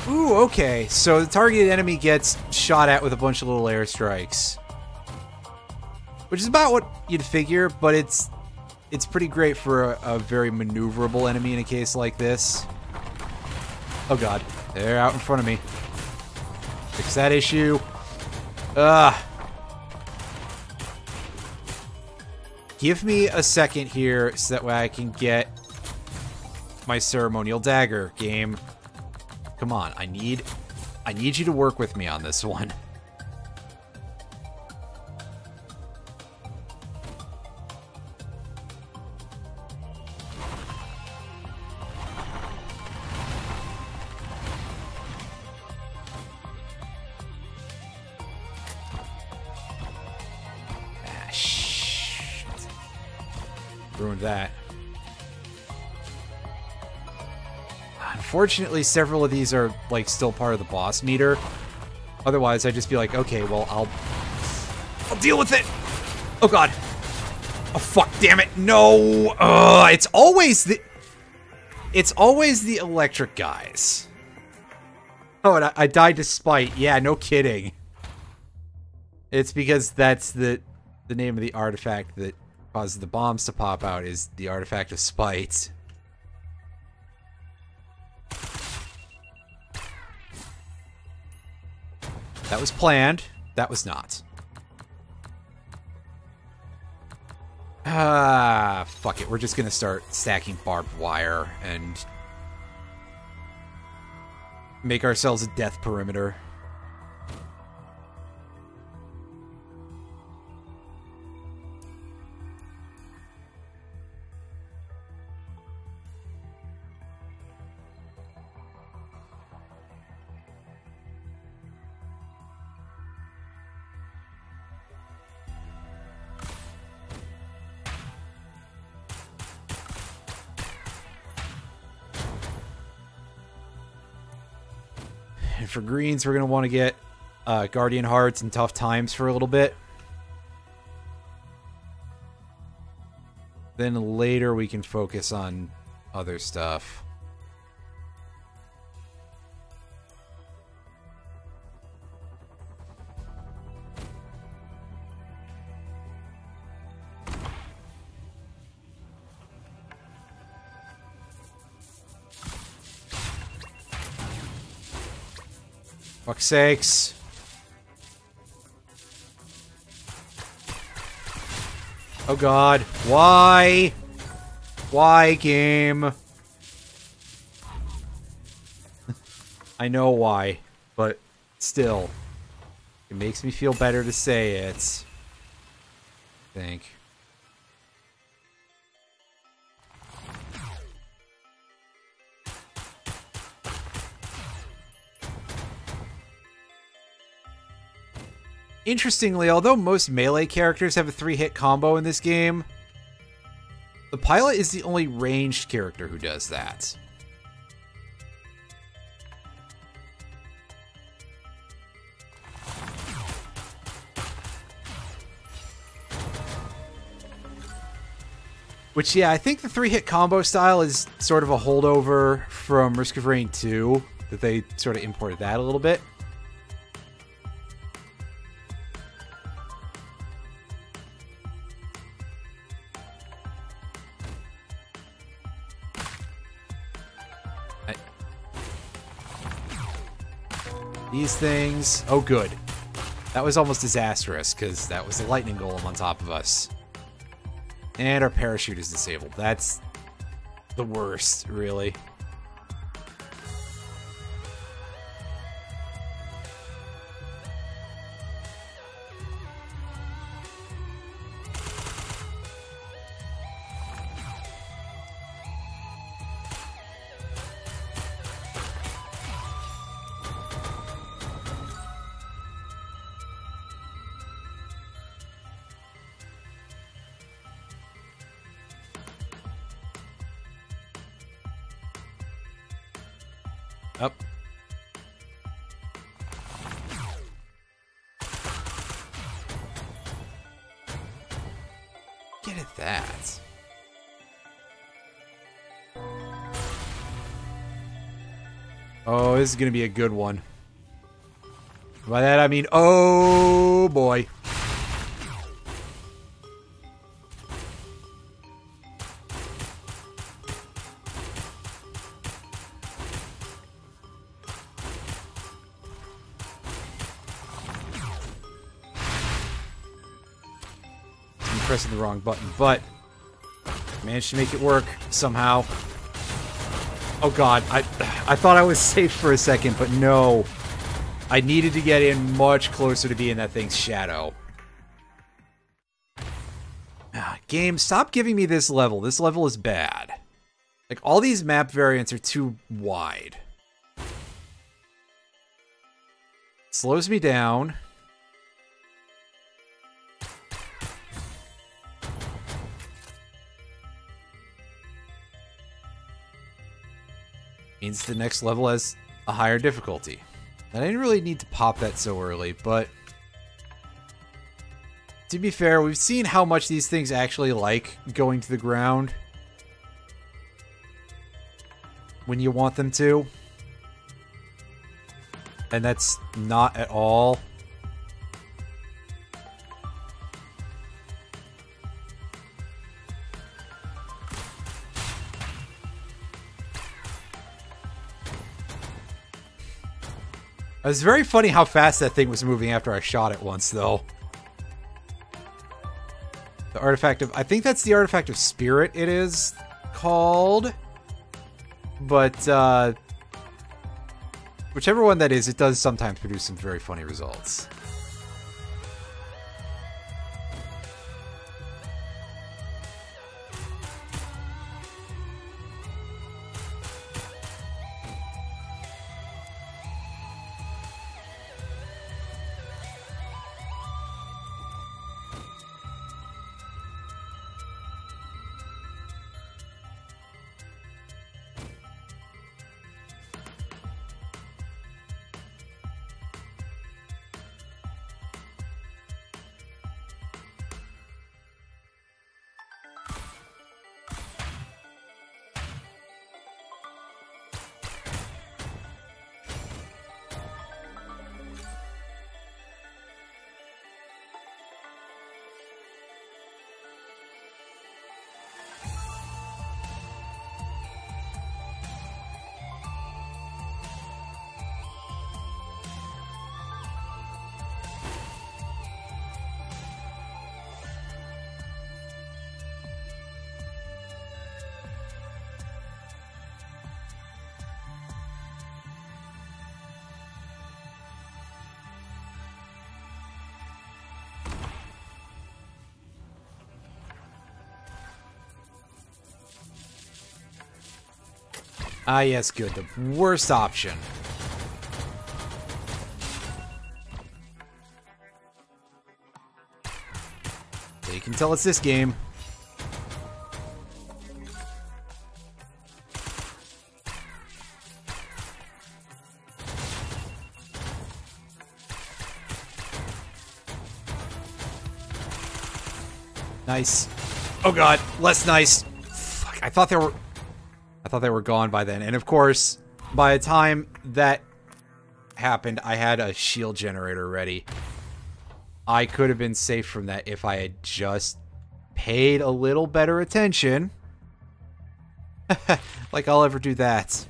Ooh, okay. So the targeted enemy gets shot at with a bunch of little airstrikes. Which is about what you'd figure, but it's pretty great for a very maneuverable enemy in a case like this. Oh god. They're out in front of me. Fix that issue. Ugh. Give me a second here so that way I can get my ceremonial dagger, game. Come on, I need you to work with me on this one. Ah, shit. Ruined that. Unfortunately, several of these are, like, still part of the boss meter. Otherwise, I'd just be like, okay, well, I'll deal with it! Oh, God. Oh, fuck, damn it. No! It's always the electric guys. Oh, and I died to spite. Yeah, no kidding. It's because that's the name of the artifact that causes the bombs to pop out is the artifact of spite. That was planned. That was not. Ah, fuck it. We're just gonna start stacking barbed wire and make ourselves a death perimeter. And for greens, we're going to want to get Guardian Hearts and Tough Times for a little bit. Then later we can focus on other stuff. Fuck's sakes. Oh god. Why? Why, game? I know why, but still. It makes me feel better to say it. I think. Interestingly, although most melee characters have a 3-hit combo in this game, the pilot is the only ranged character who does that. Which, yeah, I think the 3-hit combo style is sort of a holdover from Risk of Rain 2, that they sort of imported that a little bit. These things... Oh, good. That was almost disastrous, because that was a lightning golem on top of us. And our parachute is disabled. That's the worst, really. Up. Get at that. Oh, this is gonna be a good one. By that I mean, oh boy. I'm pressing the wrong button, but managed to make it work somehow. Oh god, I thought I was safe for a second, but no. I needed to get in much closer to being that thing's shadow. Game, stop giving me this level. This level is bad. Like, all these map variants are too wide. Slows me down. Means the next level has a higher difficulty. And I didn't really need to pop that so early, but to be fair, we've seen how much these things actually like going to the ground when you want them to. And that's not at all. It was very funny how fast that thing was moving after I shot it once, though. The artifact of... I think that's the artifact of spirit it is called. But, whichever one that is, it does sometimes produce some very funny results. Ah, yes, good. The worst option. So you can tell it's this game. Nice. Oh god, less nice. Fuck, I thought they were gone by then. And of course, by the time that happened, I had a shield generator ready. I could have been safe from that if I had just paid a little better attention. Like I'll ever do that.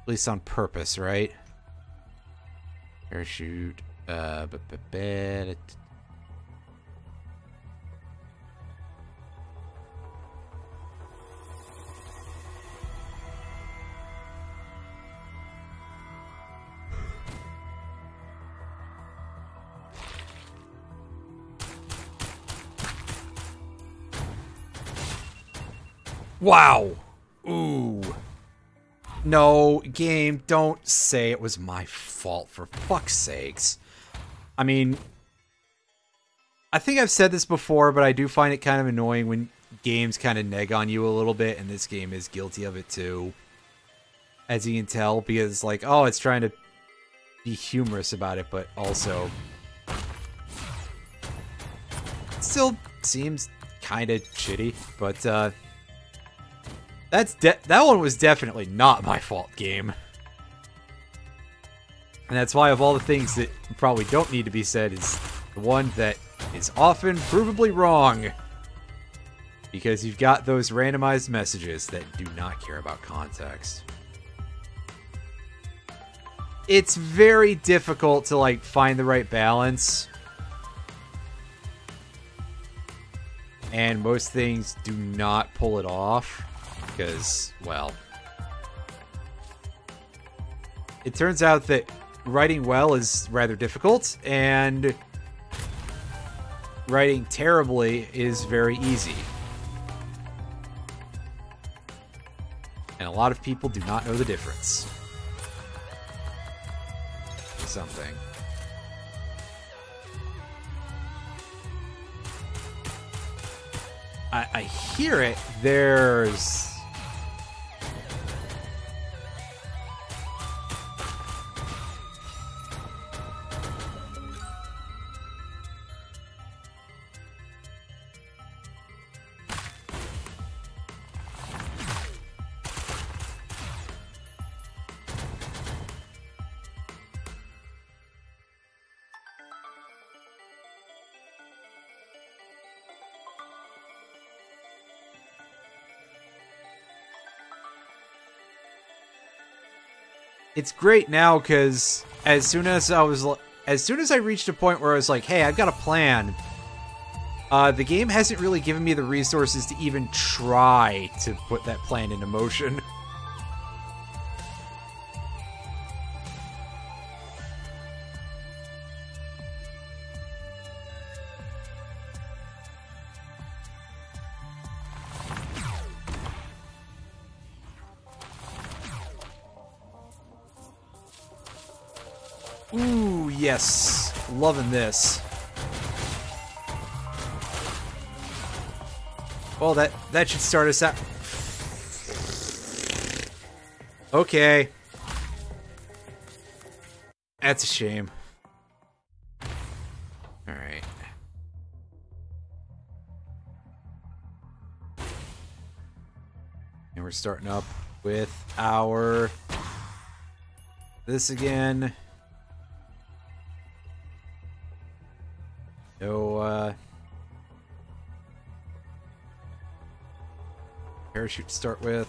At least on purpose, right? Parachute. Wow. Ooh. No, game, don't say it was my fault, for fuck's sakes. I mean, I think I've said this before, but I do find it kind of annoying when games kind of neg on you a little bit, and this game is guilty of it too. As you can tell, because, like, oh, it's trying to be humorous about it, but also it still seems kind of shitty, but, That one was definitely not my fault, game. And that's why of all the things that probably don't need to be said is the one that is often provably wrong. Because you've got those randomized messages that do not care about context. It's very difficult to, like, find the right balance. And most things do not pull it off. Because, well... It turns out that writing well is rather difficult, and writing terribly is very easy. And a lot of people do not know the difference. Something. I hear it. There's... It's great now because as soon as I reached a point where I was like, hey, I've got a plan, the game hasn't really given me the resources to even try to put that plan into motion. Ooh, yes. Loving this. Well, that should start us out. Okay. That's a shame. Alright. And we're starting up with our... this again. No, parachute to start with.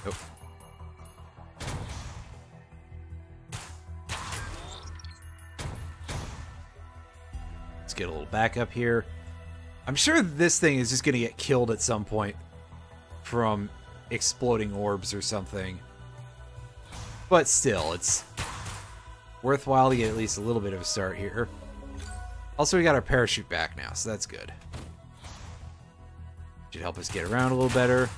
Nope. Get a little backup here. I'm sure this thing is just going to get killed at some point from exploding orbs or something. But still, it's worthwhile to get at least a little bit of a start here. Also, we got our parachute back now, so that's good. Should help us get around a little better.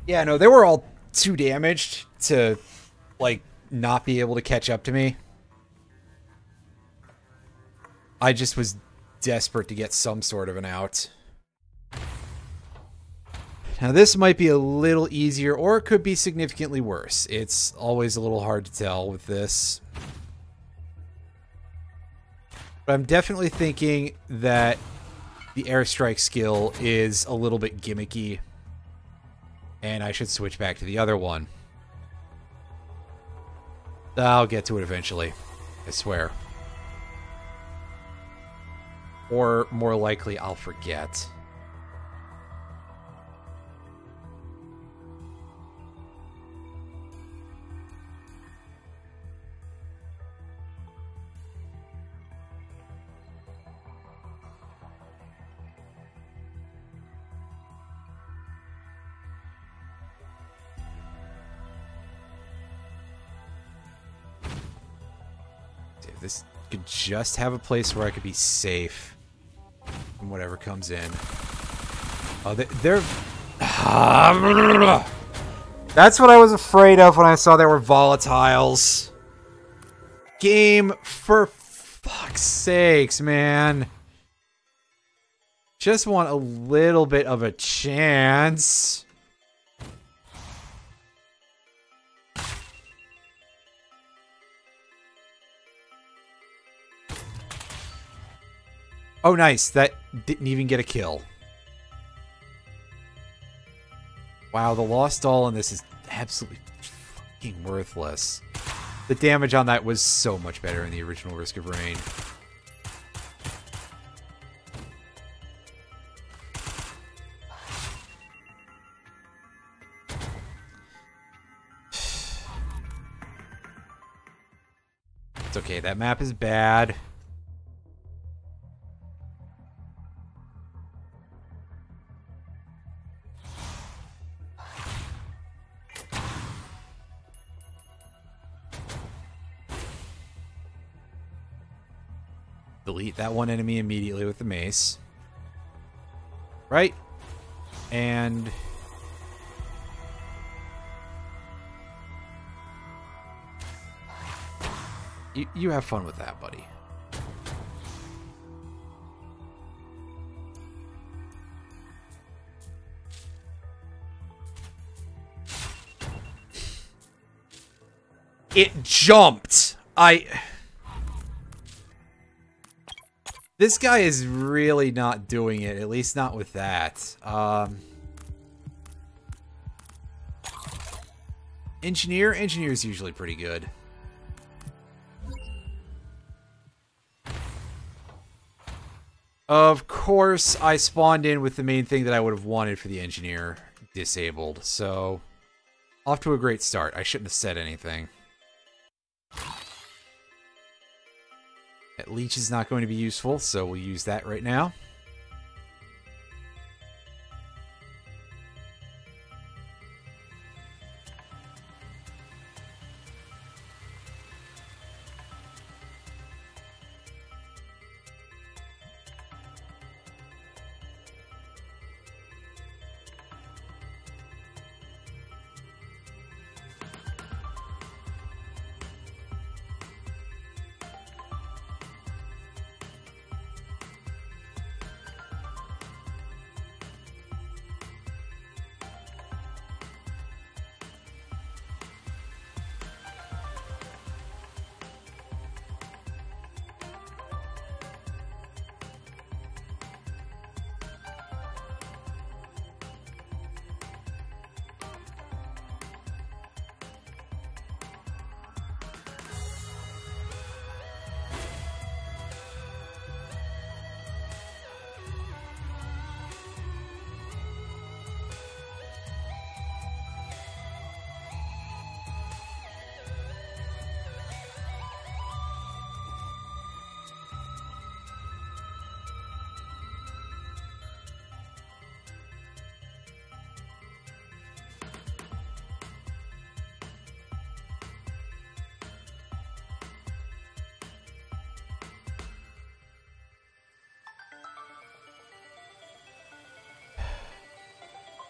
Yeah, no, they were all too damaged to, like, not be able to catch up to me. I just was desperate to get some sort of an out. Now, this might be a little easier, or it could be significantly worse. It's always a little hard to tell with this. But I'm definitely thinking that the airstrike skill is a little bit gimmicky. And I should switch back to the other one. I'll get to it eventually. I swear. Or, more likely, I'll forget. If this could just have a place where I could be safe from whatever comes in. Oh, they're... That's what I was afraid of when I saw there were volatiles. Game, for fuck's sakes, man. Just want a little bit of a chance. Oh, nice. That didn't even get a kill. Wow, the lost doll in this is absolutely fucking worthless. The damage on that was so much better in the original Risk of Rain. It's okay, that map is bad. Delete that one enemy immediately with the mace. Right? And... You have fun with that, buddy. It jumped! This guy is really not doing it, at least not with that. Engineer's usually pretty good. Of course, I spawned in with the main thing that I would have wanted for the engineer disabled, so off to a great start. I shouldn't have said anything. That leech is not going to be useful, so we'll use that right now.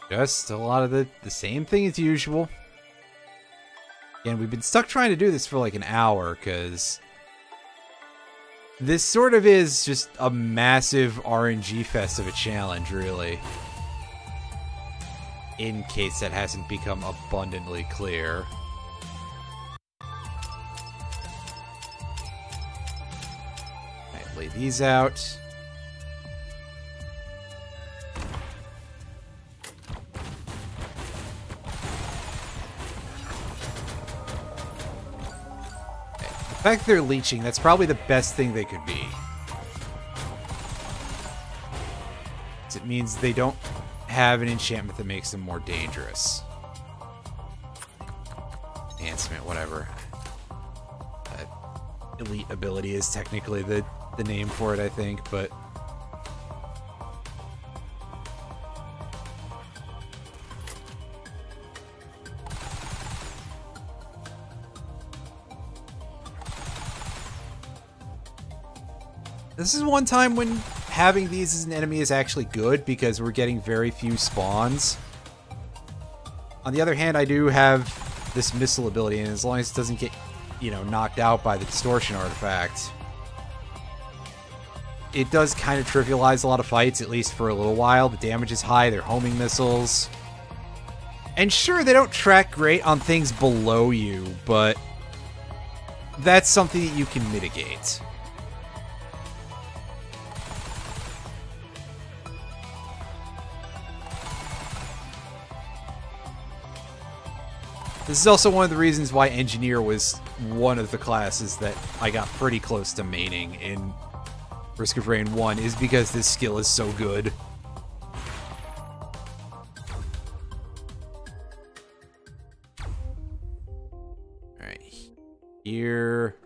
Just a lot of the same thing as usual. And we've been stuck trying to do this for like an hour, because this sort of is just a massive RNG fest of a challenge, really. In case that hasn't become abundantly clear. Alright, lay these out. The fact they're leeching, that's probably the best thing they could be. It means they don't have an enchantment that makes them more dangerous. Enhancement, whatever. Elite ability is technically the name for it, I think, but... This is one time when having these as an enemy is actually good, because we're getting very few spawns. On the other hand, I do have this missile ability, and as long as it doesn't get, you know, knocked out by the distortion artifact, it does kind of trivialize a lot of fights, at least for a little while. The damage is high, they're homing missiles. And sure, they don't track great on things below you, but that's something that you can mitigate. This is also one of the reasons why Engineer was one of the classes that I got pretty close to maining in Risk of Rain 1, is because this skill is so good. Alright. Here.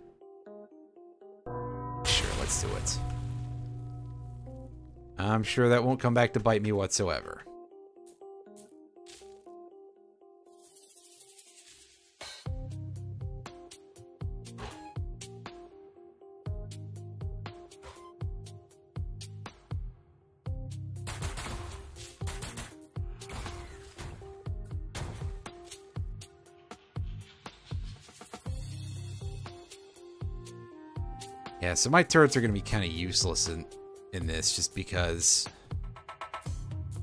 Sure, let's do it. I'm sure that won't come back to bite me whatsoever. Yeah, so my turrets are going to be kind of useless in this, just because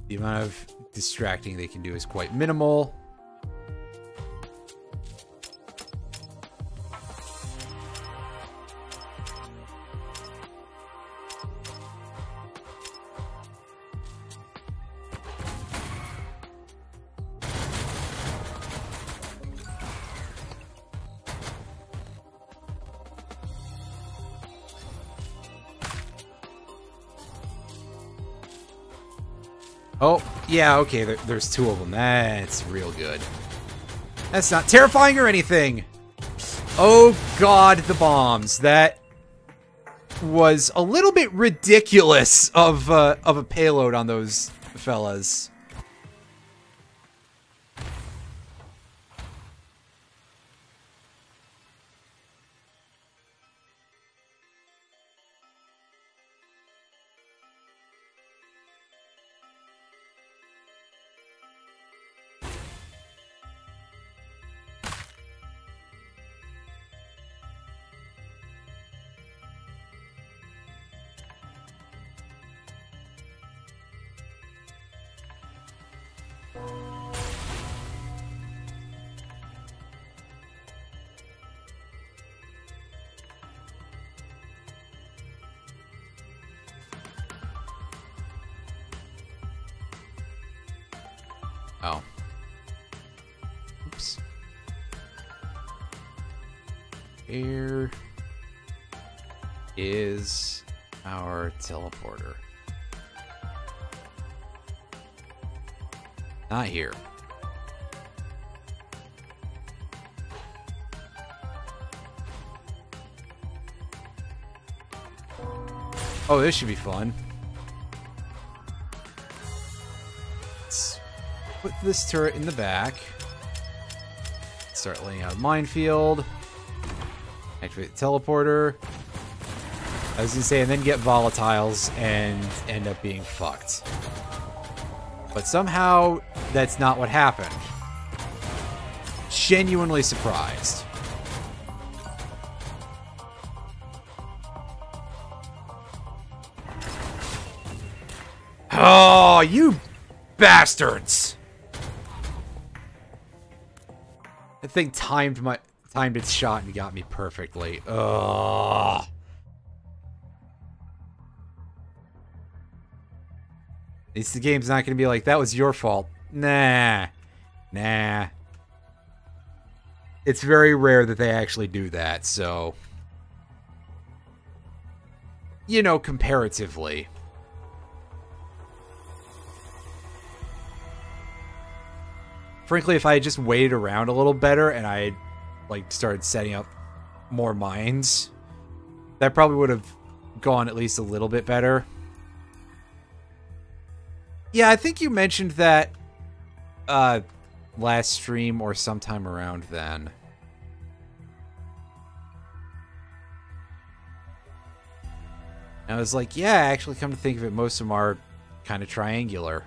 the amount of distracting they can do is quite minimal. Oh, yeah, okay, there's two of them. That's real good. That's not terrifying or anything. Oh, God, the bombs. That was a little bit ridiculous of a payload on those fellas. Oh. Oops. Here is our teleporter. Not here. Oh, this should be fun. Let's put this turret in the back. Start laying out a minefield. Activate the teleporter. I was gonna say, and then get volatiles and end up being fucked. But somehow, that's not what happened. Genuinely surprised. Oh, you bastards! That thing timed its shot and got me perfectly. Ugh. At least the game's not going to be like, that was your fault. Nah. Nah. It's very rare that they actually do that, so... You know, comparatively. Frankly, if I had just waited around a little better and I had, like, started setting up more mines, that probably would have gone at least a little bit better. Yeah, I think you mentioned that last stream or sometime around then. And I was like, yeah, actually, come to think of it, most of them are kind of triangular.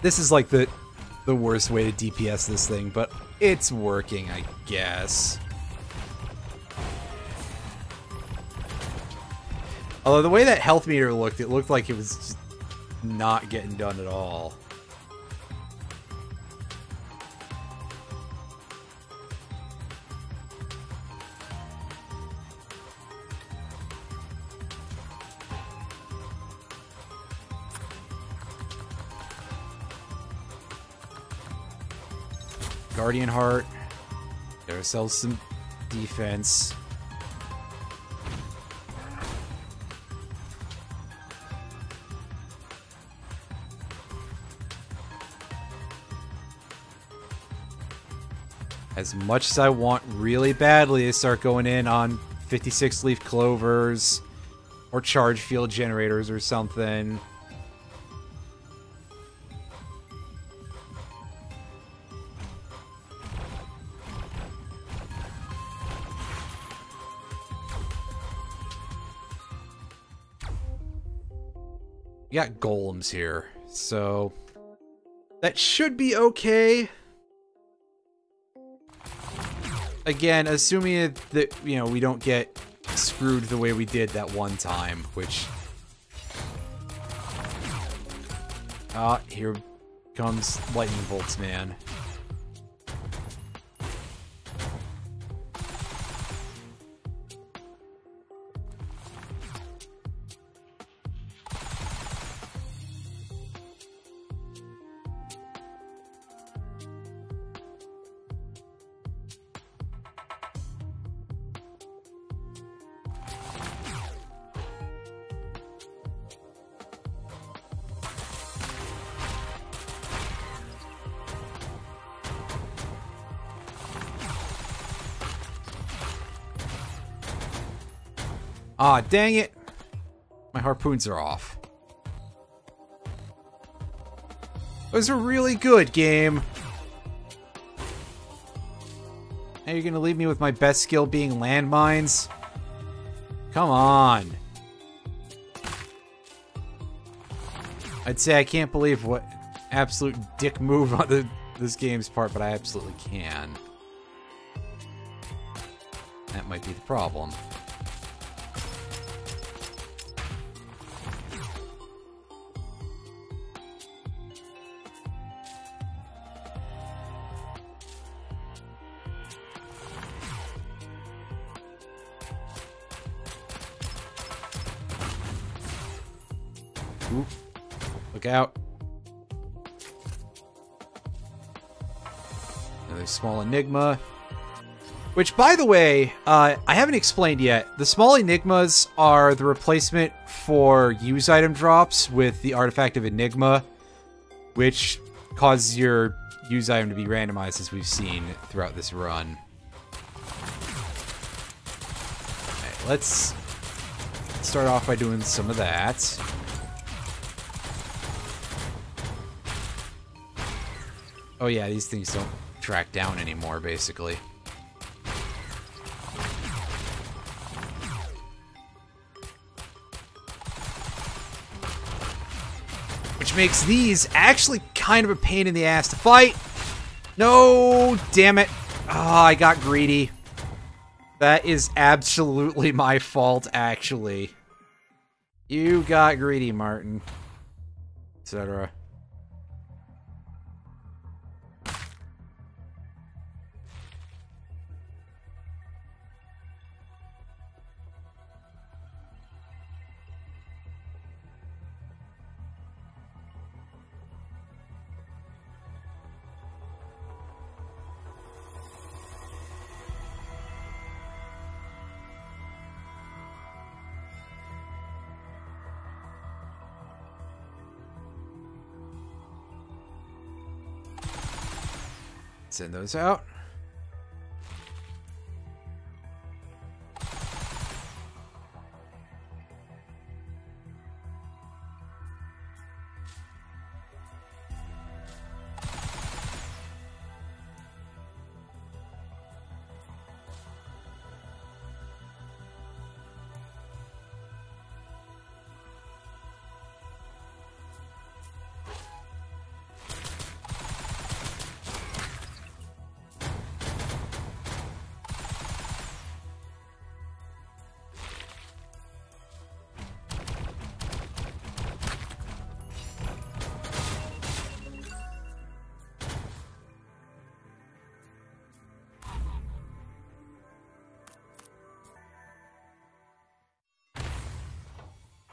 This is like the worst way to DPS this thing, but it's working, I guess. Although the way that health meter looked, it looked like it was just not getting done at all. Guardian Heart. Get ourselves some defense. As much as I want really badly to start going in on 56 leaf clovers or charge field generators or something. We got golems here, so that should be okay. Again, assuming that, you know, we don't get screwed the way we did that one time, which... Ah, here comes lightning bolts, man. Ah, dang it! My harpoons are off. Those are really good, game. Now you're gonna leave me with my best skill being landmines? Come on. I'd say I can't believe what absolute dick move on this game's part, but I absolutely can. That might be the problem. Oop. Look out. Another small enigma. Which, by the way, I haven't explained yet. The small enigmas are the replacement for use item drops with the artifact of enigma, which causes your use item to be randomized, as we've seen throughout this run. Alright, let's start off by doing some of that. Oh yeah, these things don't track down anymore, basically. Which makes these actually kind of a pain in the ass to fight. No, damn it. Ah, I got greedy. That is absolutely my fault, actually. You got greedy, Martin. Etc. Send those out.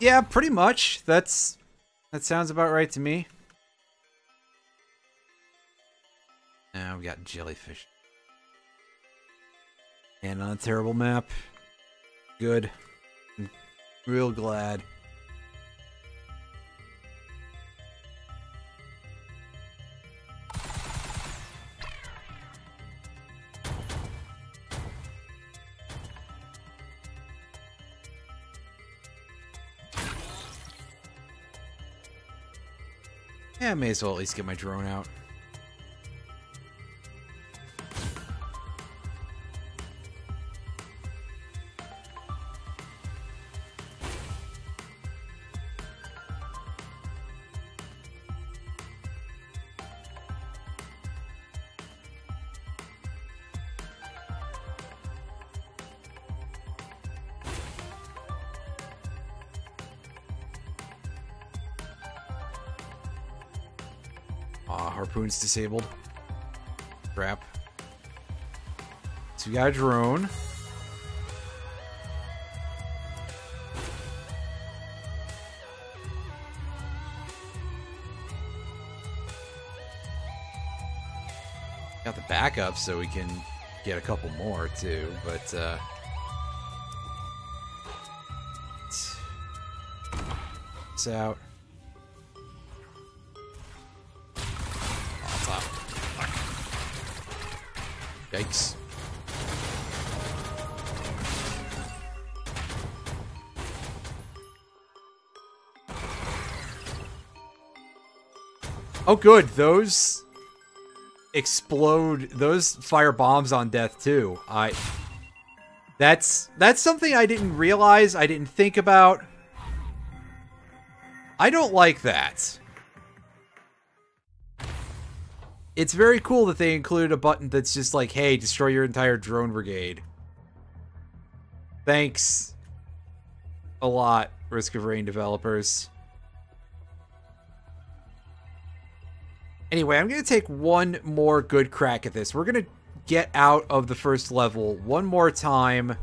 Yeah, pretty much. That sounds about right to me. Now we got jellyfish. And on a terrible map. Good. I'm real glad. Yeah, I may as well at least get my drone out. Harpoon's disabled. Crap. So we got a drone. Got the backup so we can get a couple more too, but it's out. Yikes. Oh good, those explode, those fire bombs on death too. That's something I didn't realize, I didn't think about. I don't like that. It's very cool that they included a button that's just like, hey, destroy your entire drone brigade. Thanks a lot, Risk of Rain developers. Anyway, I'm going to take one more good crack at this. We're going to get out of the first level one more time.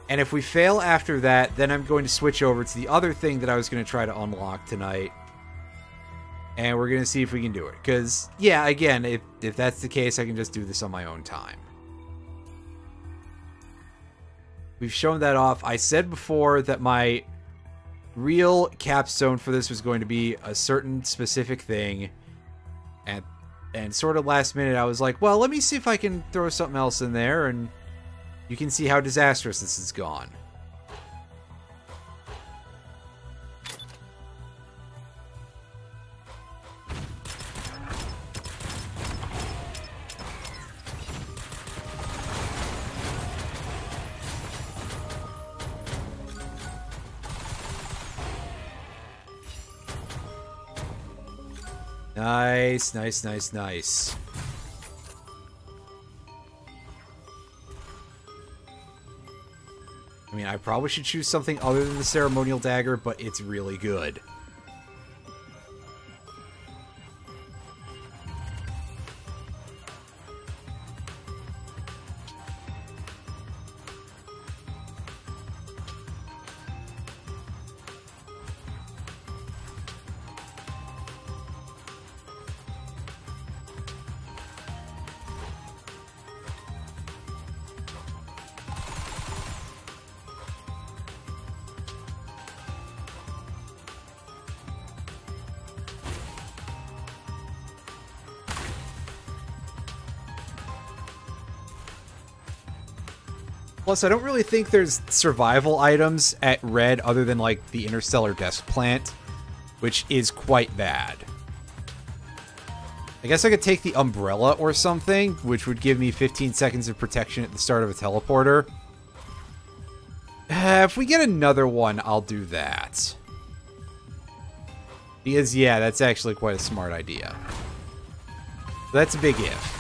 And if we fail after that, then I'm going to switch over to the other thing that I was going to try to unlock tonight. And we're going to see if we can do it. Because, yeah, again, if that's the case, I can just do this on my own time. We've shown that off. I said before that my real capstone for this was going to be a certain specific thing. And sort of last minute, I was like, well, let me see if I can throw something else in there. And you can see how disastrous this has gone. Nice, nice, nice, nice. mean, I probably should choose something other than the ceremonial dagger, but it's really good. Plus, I don't really think there's survival items at Red other than, like, the Interstellar Desk Plant, which is quite bad. I guess I could take the Umbrella or something, which would give me 15 seconds of protection at the start of a teleporter. If we get another one, I'll do that. Because, yeah, that's actually quite a smart idea. That's a big if.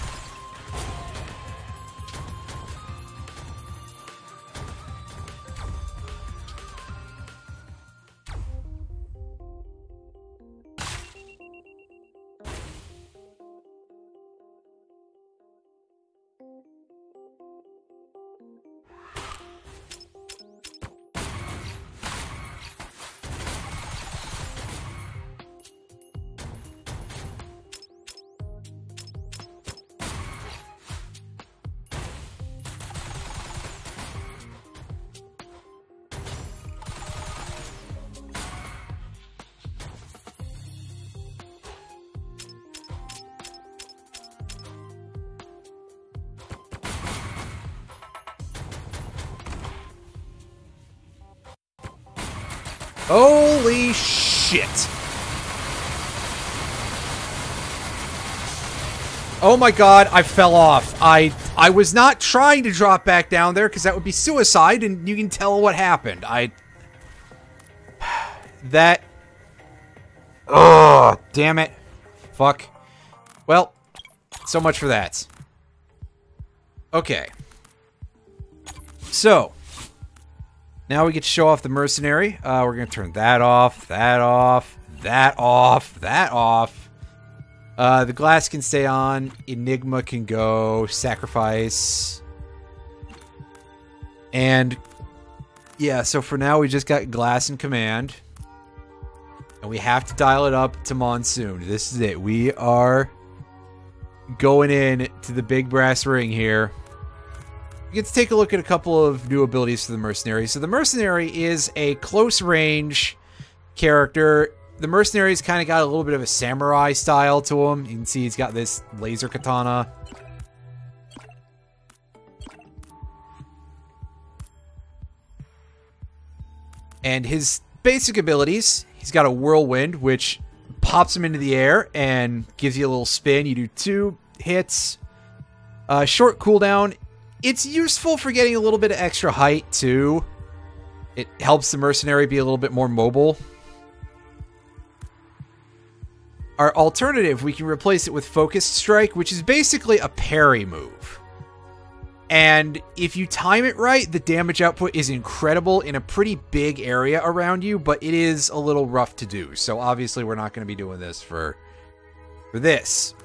Holy shit. Oh my god, I fell off. I was not trying to drop back down there because that would be suicide, and you can tell what happened. That... Ugh, damn it. Fuck. Well, so much for that. Okay. So... now we get to show off the mercenary. We're going to turn that off, that off, that off, that off. The glass can stay on. Enigma can go. Sacrifice. And, yeah, so for now we just got glass in command. And we have to dial it up to Monsoon. This is it. We are going in to the big brass ring here. We get to take a look at a couple of new abilities for the Mercenary. So the Mercenary is a close-range character. The Mercenary's kind of got a little bit of a samurai style to him. You can see he's got this laser katana. And his basic abilities, he's got a whirlwind, which pops him into the air and gives you a little spin. You do 2 hits. Short cooldown. It's useful for getting a little bit of extra height, too. It helps the Mercenary be a little bit more mobile. Our alternative, we can replace it with Focused Strike, which is basically a parry move. And if you time it right, the damage output is incredible in a pretty big area around you, but it is a little rough to do. So obviously we're not going to be doing this for this.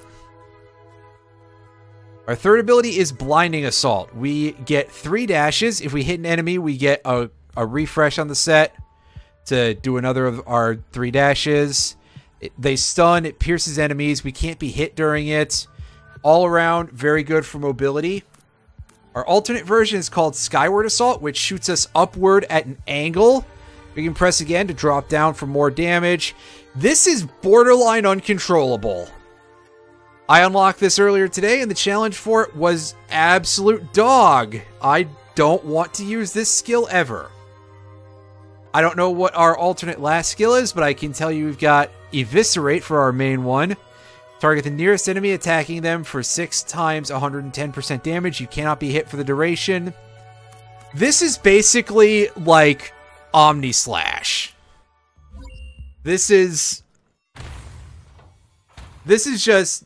Our third ability is Blinding Assault. We get 3 dashes. If we hit an enemy, we get a refresh on the set to do another of our 3 dashes. They stun. It pierces enemies. We can't be hit during it. All around, very good for mobility. Our alternate version is called Skyward Assault, which shoots us upward at an angle. We can press again to drop down for more damage. This is borderline uncontrollable. I unlocked this earlier today, and the challenge for it was absolute dog. I don't want to use this skill ever. I don't know what our alternate last skill is, but I can tell you we've got Eviscerate for our main one. Target the nearest enemy, attacking them for 6 times 110% damage. You cannot be hit for the duration. This is basically like Omni Slash. This is just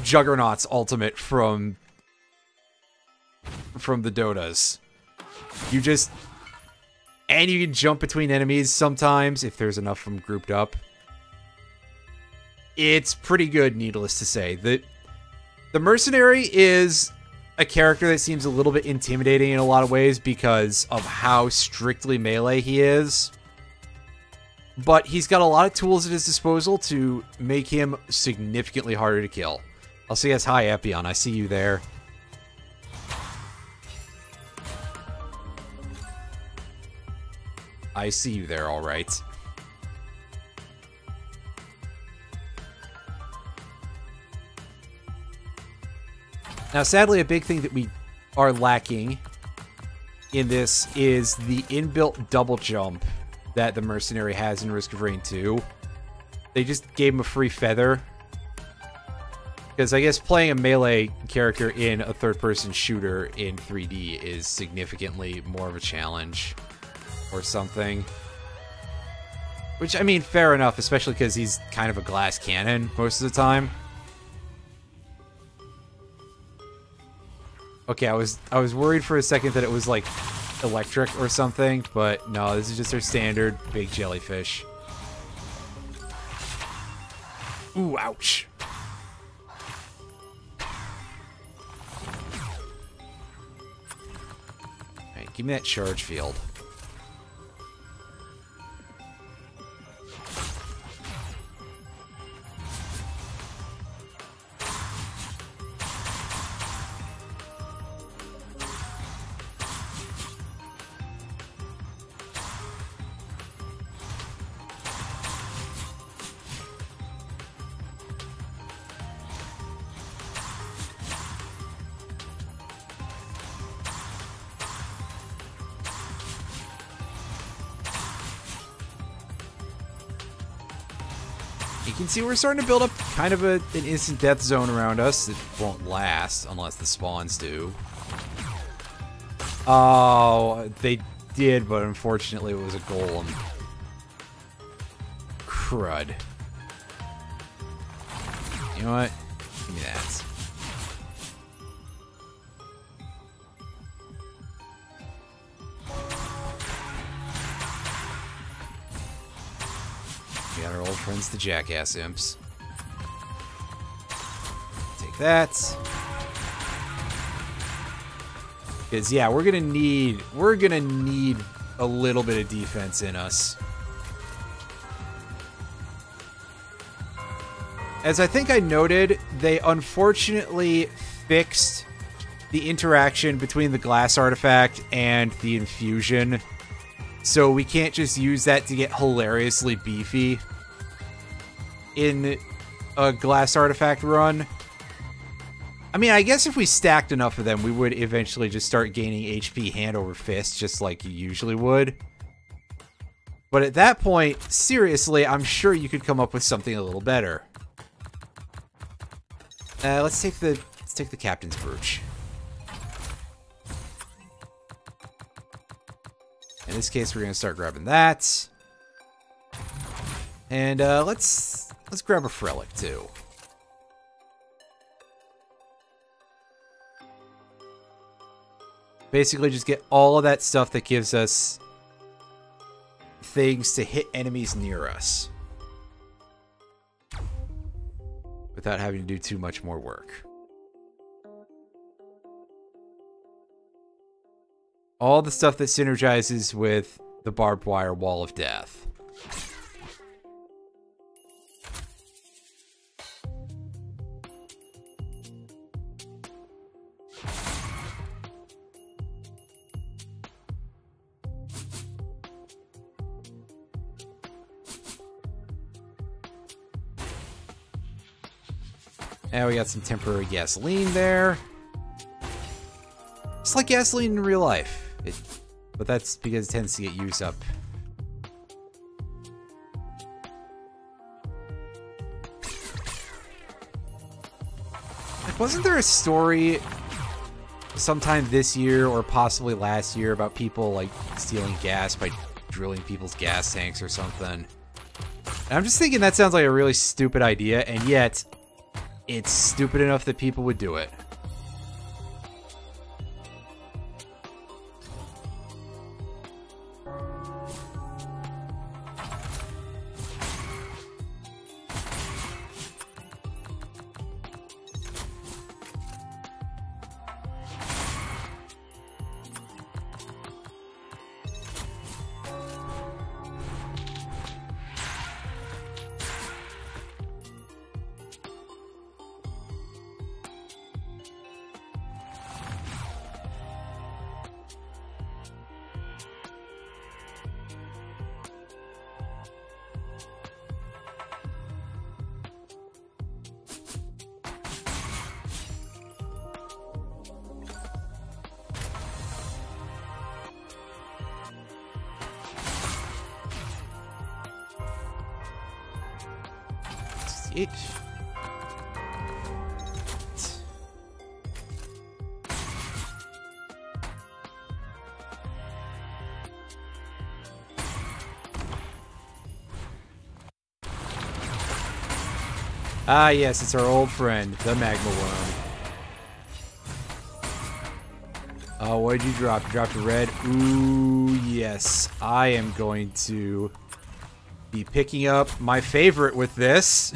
Juggernaut's ultimate from the Dotas. You just... And you can jump between enemies sometimes, if there's enough of them grouped up. It's pretty good, needless to say. The Mercenary is a character that seems a little bit intimidating in a lot of ways because of how strictly melee he is. But he's got a lot of tools at his disposal to make him significantly harder to kill. I'll say yes, hi, Epion. I see you there. I see you there, alright. Now, sadly, a big thing that we are lacking in this is the inbuilt double jump that the Mercenary has in Risk of Rain 2. They just gave him a free feather. Because I guess playing a melee character in a third-person shooter in 3D is significantly more of a challenge. Or something. Which, I mean, fair enough, especially because he's kind of a glass cannon most of the time. Okay, I was worried for a second that it was, like, electric or something, but no, this is just our standard big jellyfish. Ooh, ouch. Alright, give me that charge field. You can see we're starting to build up kind of an instant death zone around us. It won't last unless the spawns do. Oh, they did, but unfortunately it was a golem. Crud. You know what? Give me that. We got our old friends, the Jackass Imps. Take that. Because, yeah, we're gonna need a little bit of defense in us. As I think I noted, they unfortunately fixed the interaction between the glass artifact and the infusion. So we can't just use that to get hilariously beefy in a glass artifact run. I mean, I guess if we stacked enough of them, we would eventually just start gaining HP hand over fist, just like you usually would. But at that point, seriously, I'm sure you could come up with something a little better. Let's take the Captain's Brooch. In this case, we're gonna start grabbing that, and let's grab a Frelic too. Basically, just get all of that stuff that gives us things to hit enemies near us without having to do too much more work. All the stuff that synergizes with the barbed wire wall of death. Now we got some temporary gasoline there. It's like gasoline in real life. But that's because it tends to get used up. Like, wasn't there a story sometime this year or possibly last year about people like stealing gas by drilling people's gas tanks or something? And I'm just thinking that sounds like a really stupid idea, and yet it's stupid enough that people would do it. It. Ah, yes, it's our old friend, the magma worm. Oh, what did you drop? You dropped a red. Ooh, yes. I am going to be picking up my favorite with this.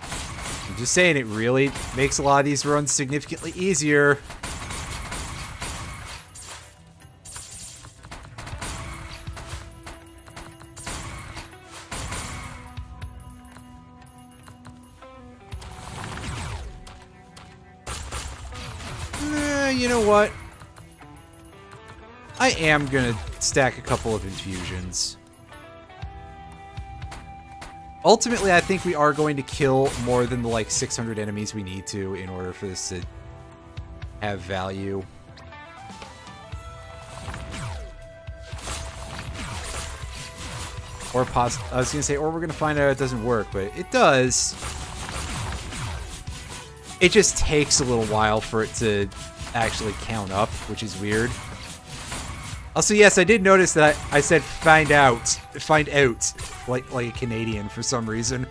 I'm just saying, it really makes a lot of these runs significantly easier. You know what? I am gonna stack a couple of infusions. Ultimately, I think we are going to kill more than the, like, 600 enemies we need to in order for this to have value. Or I was gonna say, or we're gonna find out it doesn't work, but it does. It just takes a little while for it to actually count up, which is weird. Also, yes, I did notice that I said find out, like a Canadian for some reason.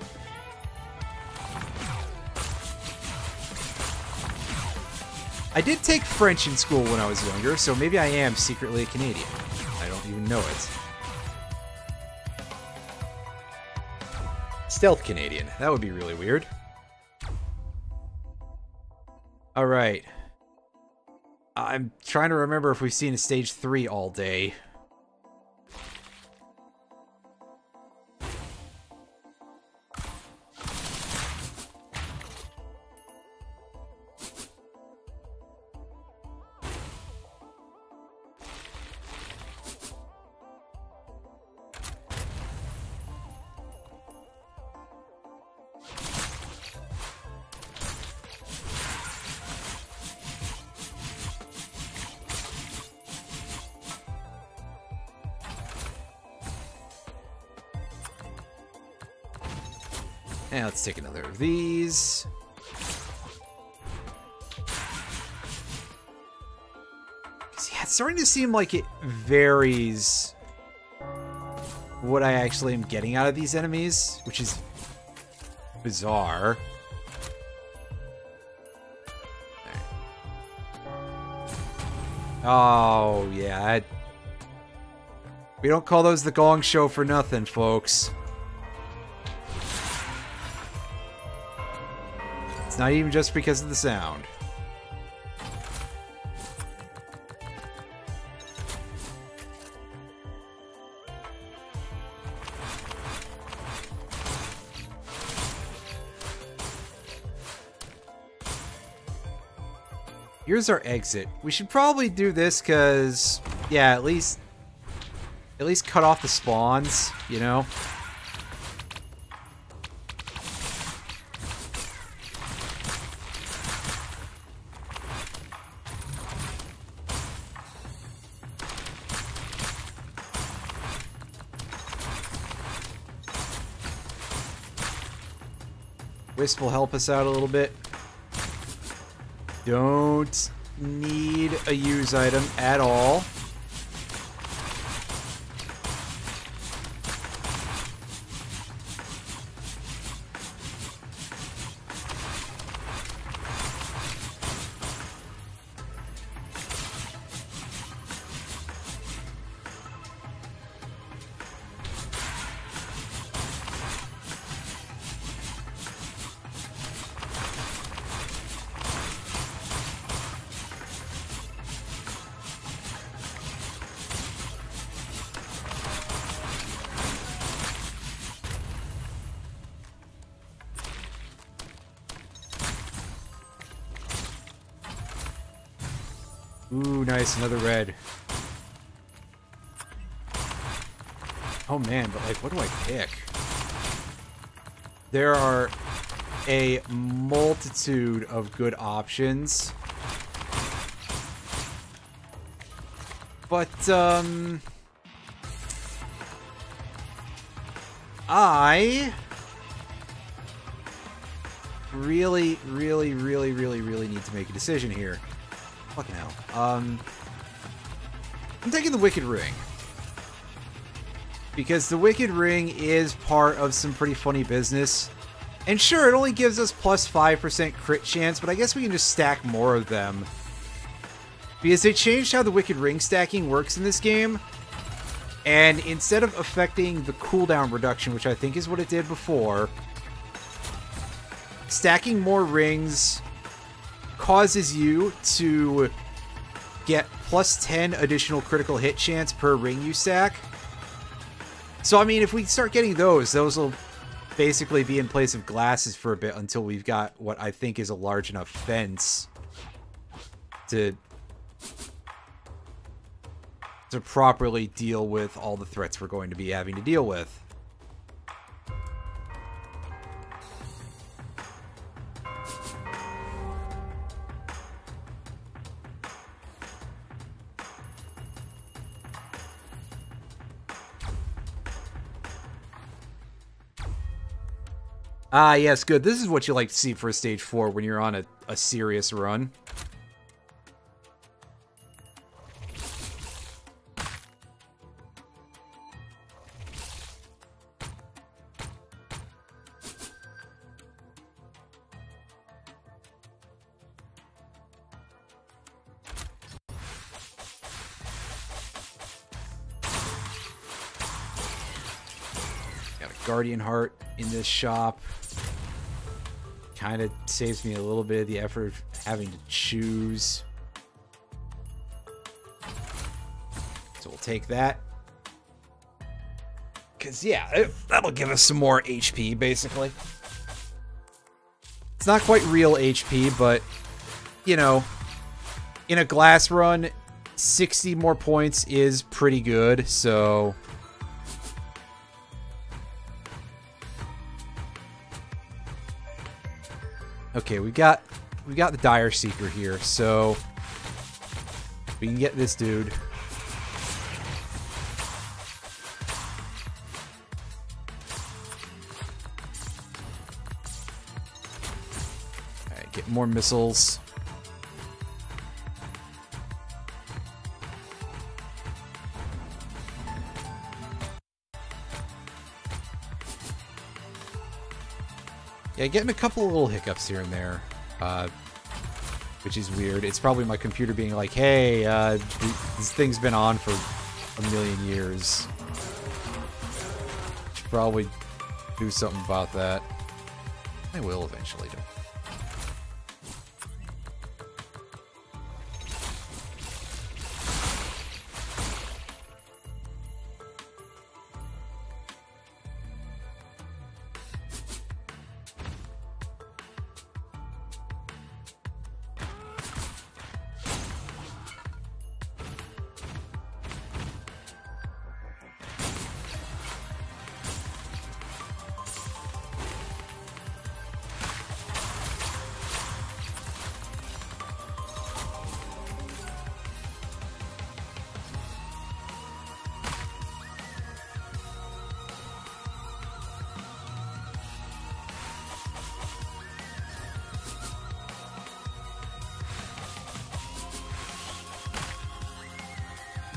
I did take French in school when I was younger, so maybe I am secretly a Canadian. I don't even know it. Stealth Canadian. That would be really weird. Alright. I'm trying to remember if we've seen a stage 3 all day. And let's take another of these. Yeah, it's starting to seem like it varies what I actually am getting out of these enemies, which is bizarre. Oh, yeah. We don't call those the Gong Show for nothing, folks. It's not even just because of the sound. Here's our exit. We should probably do this because, yeah, at least cut off the spawns, you know? Wisp will help us out a little bit. Don't need a use item at all. Ooh, nice, another red. Oh man, but like, what do I pick? There are a multitude of good options. But, I really need to make a decision here. Fucking hell. I'm taking the Wicked Ring. Because the Wicked Ring is part of some pretty funny business. And sure, it only gives us plus 5% crit chance, but I guess we can just stack more of them. Because they changed how the Wicked Ring stacking works in this game. And instead of affecting the cooldown reduction, which I think is what it did before, stacking more rings causes you to get plus 10 additional critical hit chance per ring you stack. So, I mean, if we start getting those will basically be in place of glasses for a bit until we've got what I think is a large enough fence to properly deal with all the threats we're going to be having to deal with. Ah, yes, good. This is what you like to see for a stage 4 when you're on a serious run. Got a Guardian Heart in this shop. Kind of saves me a little bit of the effort of having to choose. So we'll take that. Because, yeah, that'll give us some more HP, basically. It's not quite real HP, but, you know, in a glass run, 60 more points is pretty good, so... Okay, we got the Dire Seeker here, so we can get this dude. Alright, get more missiles. Yeah, getting a couple of little hiccups here and there, which is weird. It's probably my computer being like, hey, this thing's been on for a million years. Should probably do something about that. I will eventually do.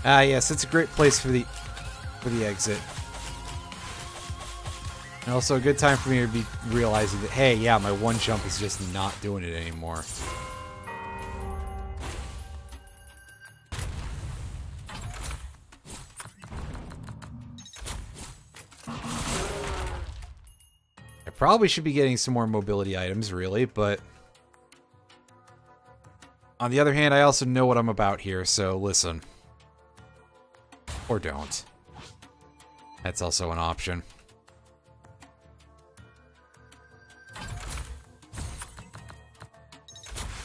Ah, yes, it's a great place for the exit. And also a good time for me to be realizing that, hey, yeah, my one jump is just not doing it anymore. I probably should be getting some more mobility items, really, but... on the other hand, I also know what I'm about here, so listen. Or don't. That's also an option.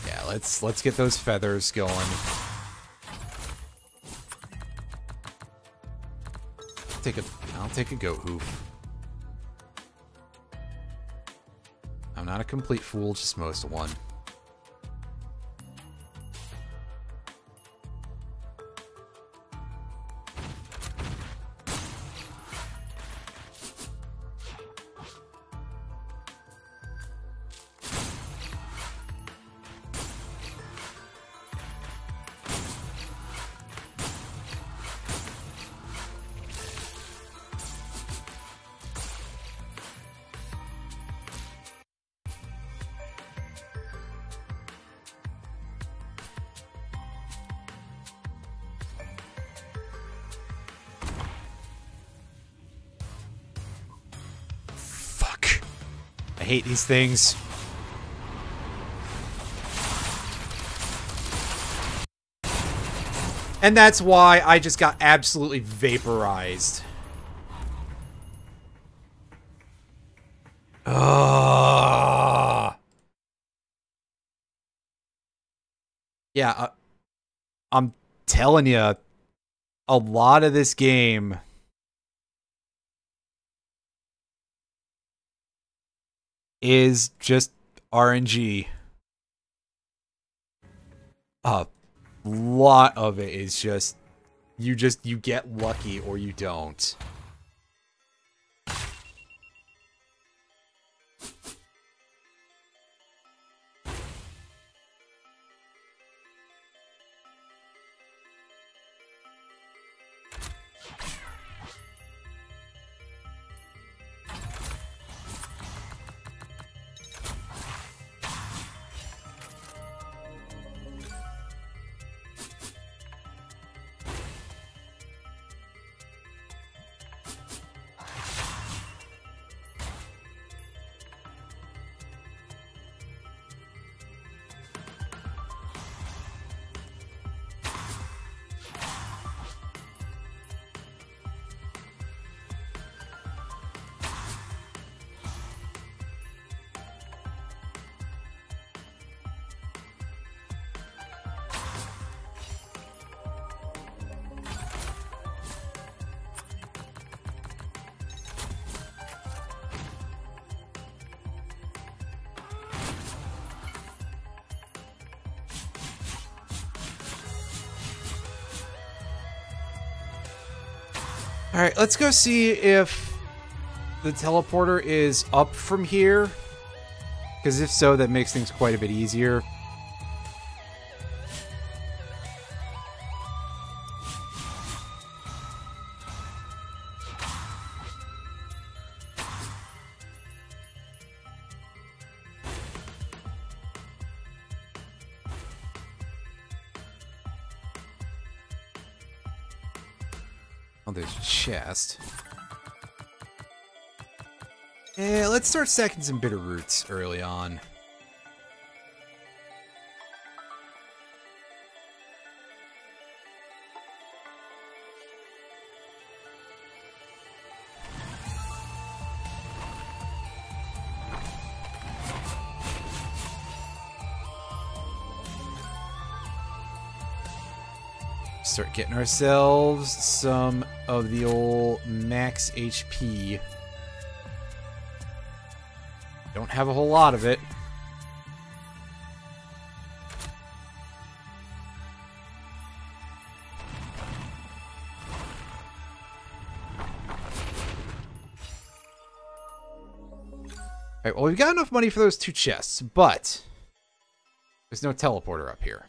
Yeah, let's get those feathers going. I'll take a goat hoof. I'm not a complete fool, just most of one. I hate these things. And that's why I just got absolutely vaporized. Yeah, I'm telling you, a lot of this game is just RNG. A lot of it is just you get lucky or you don't. Alright, let's go see if the teleporter is up from here. Because if so, that makes things quite a bit easier. Oh, there's a chest. Yeah, let's start stacking some bitter roots early on. Start getting ourselves some of the old max HP. Don't have a whole lot of it. Alright, well, we've got enough money for those 2 chests, but there's no teleporter up here.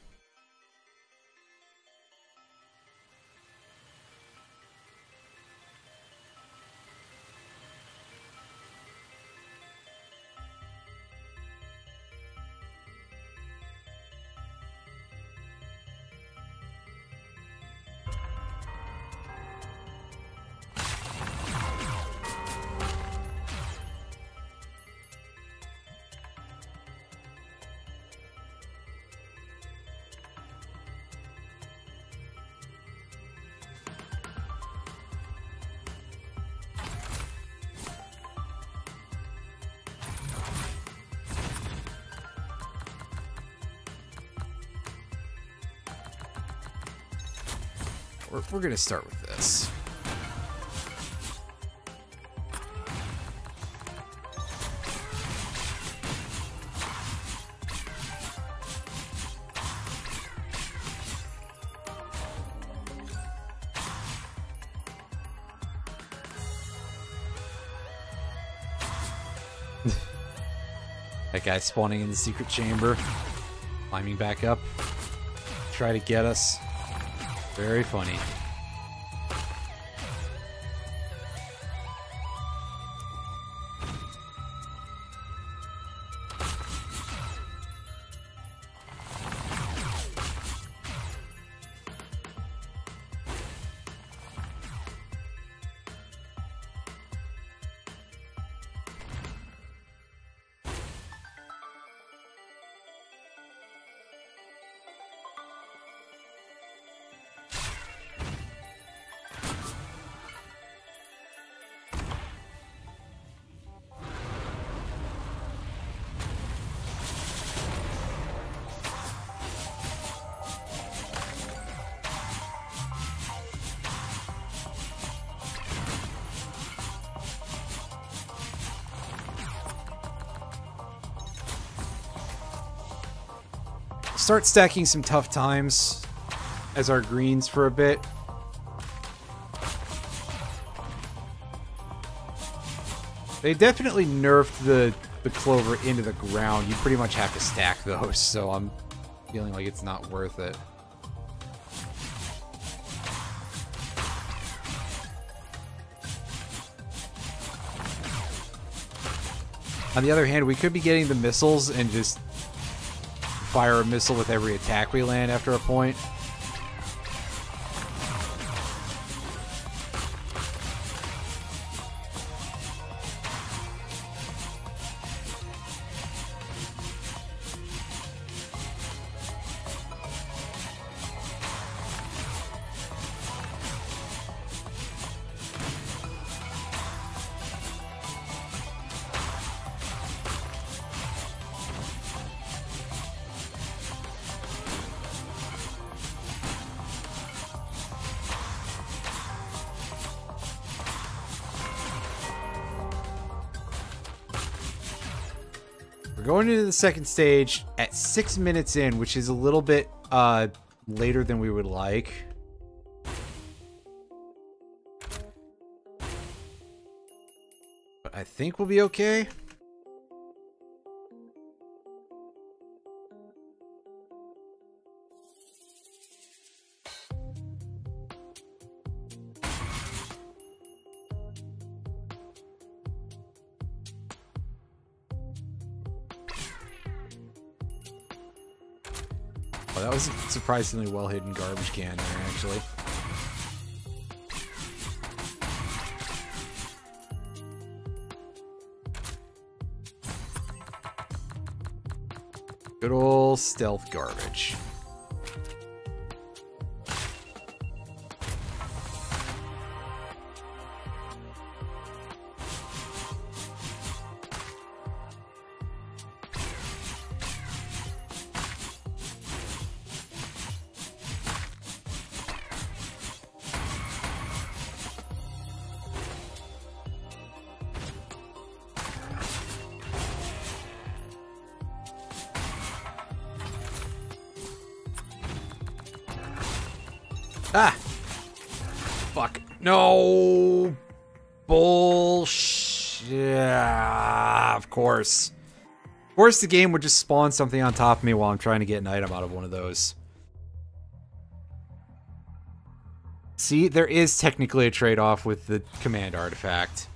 We're gonna start with this. That guy spawning in the secret chamber, climbing back up, try to get us. Very funny. start stacking some tough times as our greens for a bit. They definitely nerfed the clover into the ground. You pretty much have to stack those, so I'm feeling like it's not worth it. On the other hand, we could be getting the missiles and just fire a missile with every attack we land after a point. We're going into the second stage at 6 minutes in, which is a little bit later than we would like. But I think we'll be okay. Oh, that was a surprisingly well-hidden garbage can there, actually. Good old stealth garbage. Ah! Fuck. No! Bullshit. Yeah, of course. Of course the game would just spawn something on top of me while I'm trying to get an item out of one of those. See, there is technically a trade-off with the command artifact.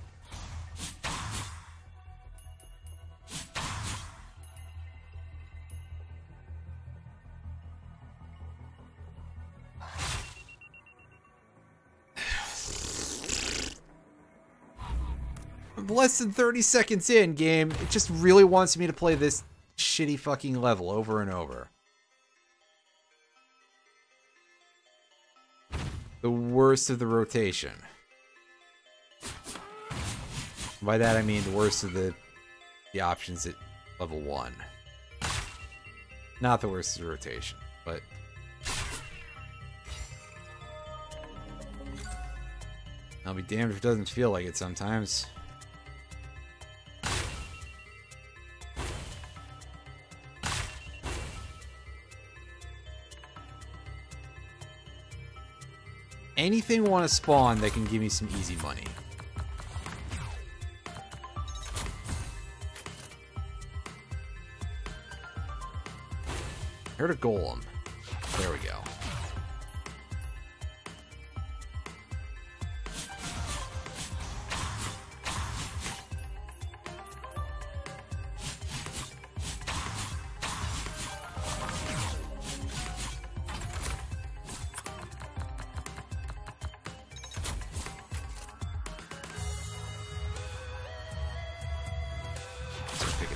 Less than 30 seconds in, game. It just really wants me to play this shitty fucking level over and over. The worst of the rotation. By that I mean the worst of the options at level 1. Not the worst of the rotation, but... I'll be damned if it doesn't feel like it sometimes. Anything want to spawn that can give me some easy money. Heard a golem. There we go.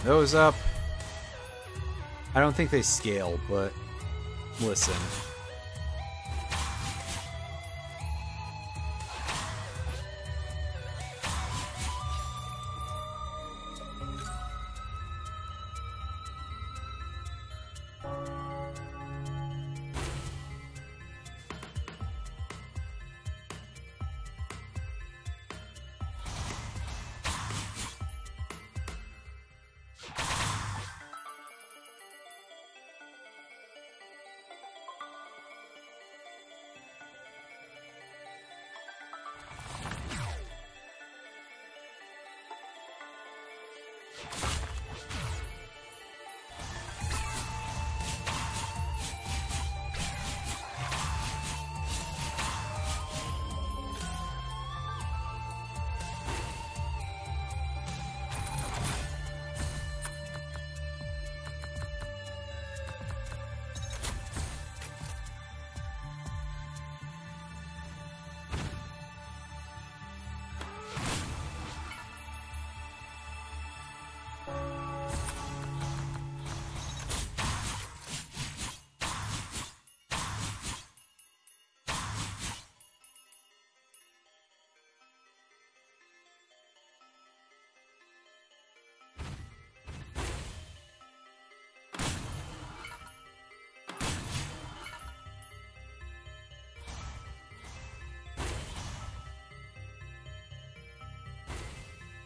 Those up. I don't think they scale, but listen.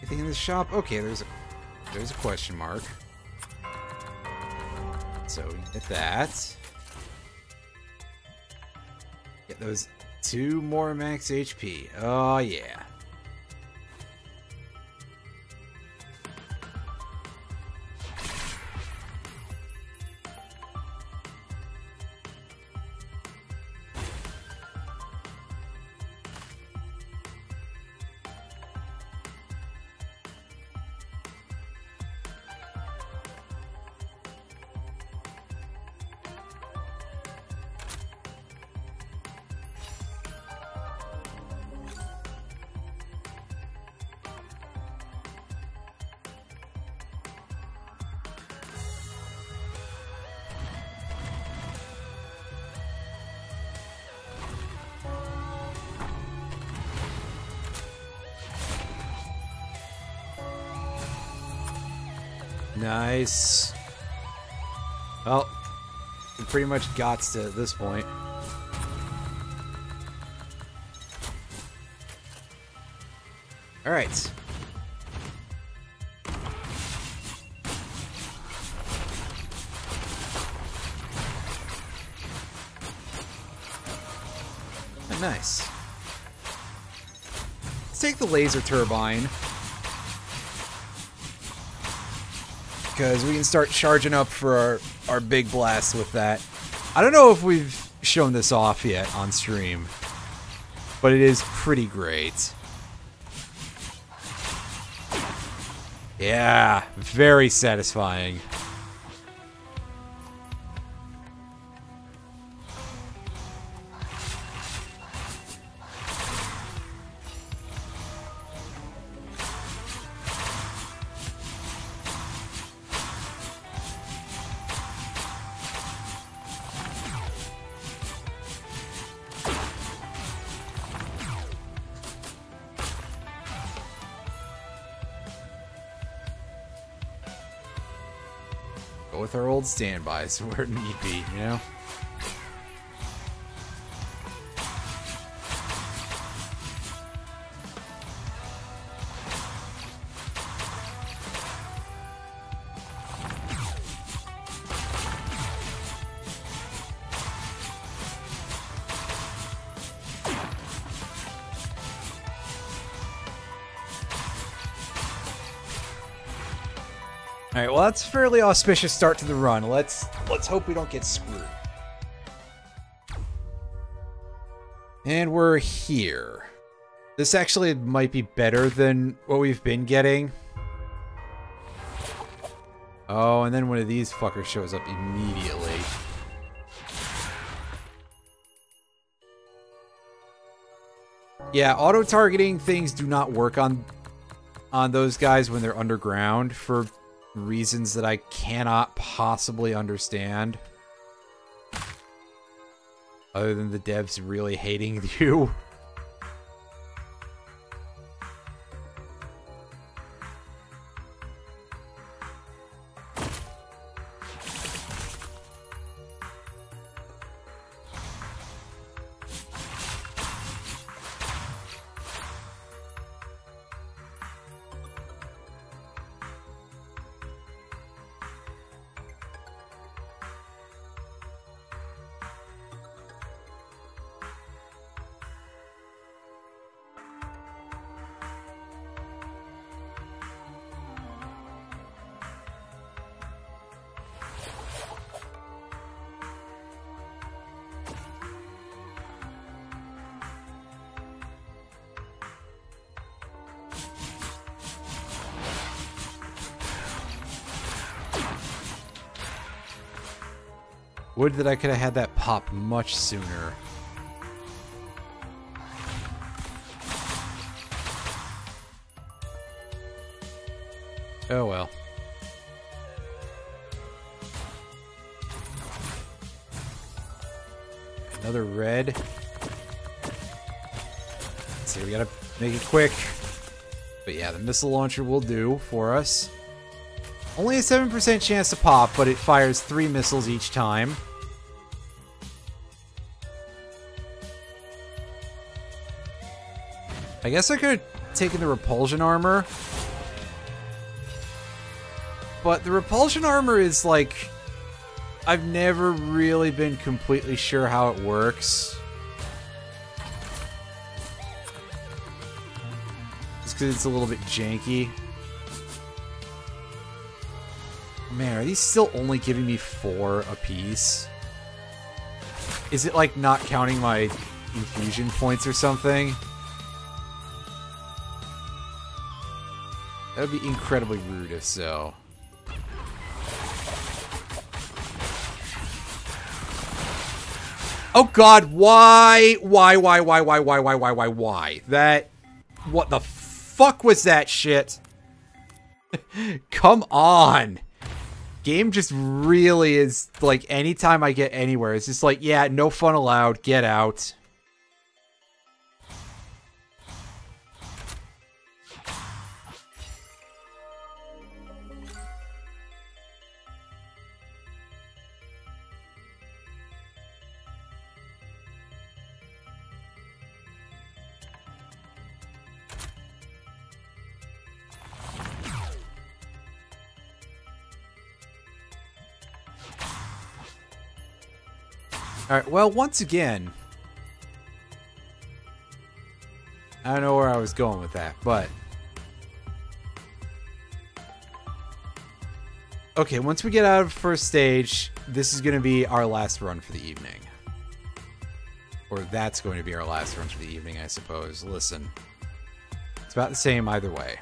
Anything in the shop? Okay, there's a question mark. So we get that. Get those 2 more max HP. Oh yeah. Nice. Well, it pretty much got to this point. All right. Oh, nice. Let's take the laser turbine. Because we can start charging up for our big blast with that. I don't know if we've shown this off yet on stream, but it is pretty great. Yeah, very satisfying. With our old standbys where need be, you know? Alright, well that's a fairly auspicious start to the run. Let's hope we don't get screwed. And we're here. This actually might be better than what we've been getting. Oh, and then one of these fuckers shows up immediately. Yeah, auto-targeting things do not work on those guys when they're underground for reasons that I cannot possibly understand. Other than the devs really hating you. Would that I could have had that pop much sooner. Oh well. Another red. Let's see, we gotta make it quick. But yeah, the missile launcher will do for us. Only a 7% chance to pop, but it fires 3 missiles each time. I guess I could have taken the repulsion armor. But the repulsion armor is like... I've never really been completely sure how it works. Just because it's a little bit janky. Man, are these still only giving me 4 apiece? Is it like not counting my infusion points or something? That would be incredibly rude if so. Oh god, why? Why? That... What the fuck was that shit? Come on! Game just really is, like, anytime I get anywhere, it's just like, yeah, no fun allowed, get out. Alright, well, once again... I don't know where I was going with that, but... Okay, once we get out of first stage, this is going to be our last run for the evening. Or that's going to be our last run for the evening, I suppose. Listen. It's about the same either way.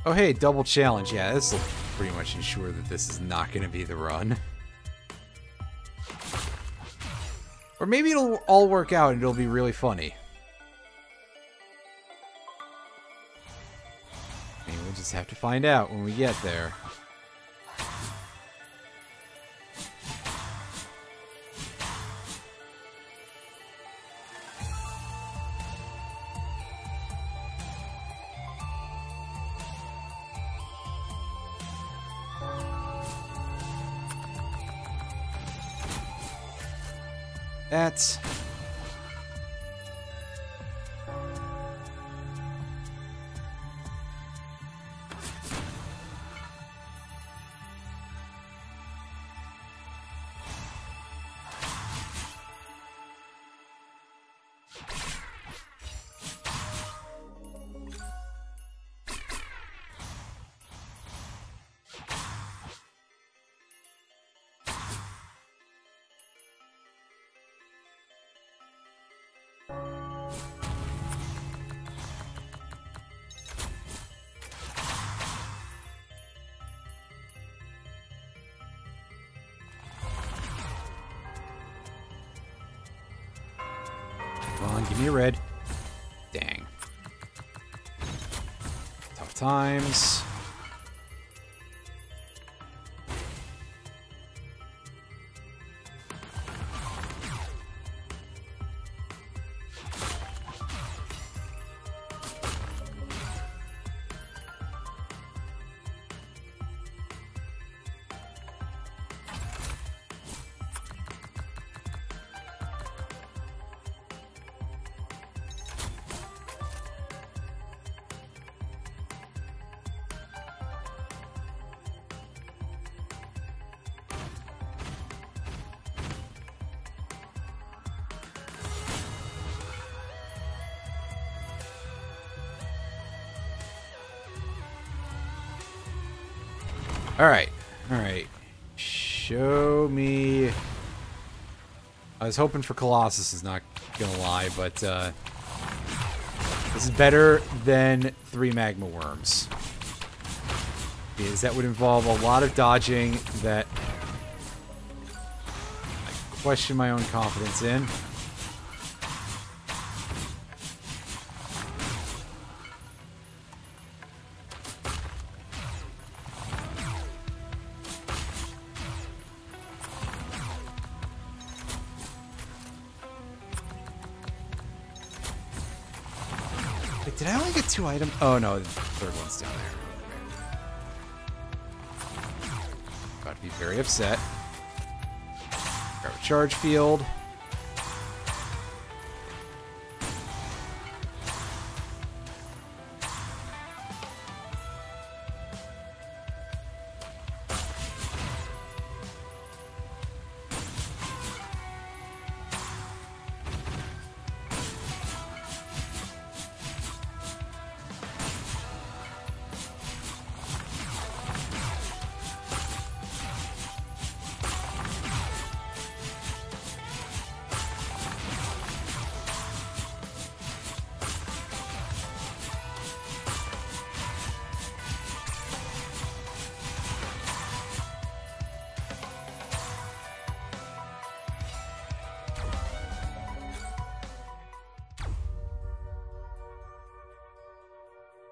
Oh hey, double challenge. Yeah, this will pretty much ensure that this is not going to be the run. Or maybe it'll all work out and it'll be really funny. I mean, we'll just have to find out when we get there. That's... Come on, give me a red. Dang. Tough times. Alright. Alright. Show me... I was hoping for Colossus, is not gonna lie, but this is better than 3 Magma Worms. Because that would involve a lot of dodging that I question my own confidence in. Wait, did I only get 2 items? Oh no, the 3rd one's down there. About to be very upset. Grab a charge field.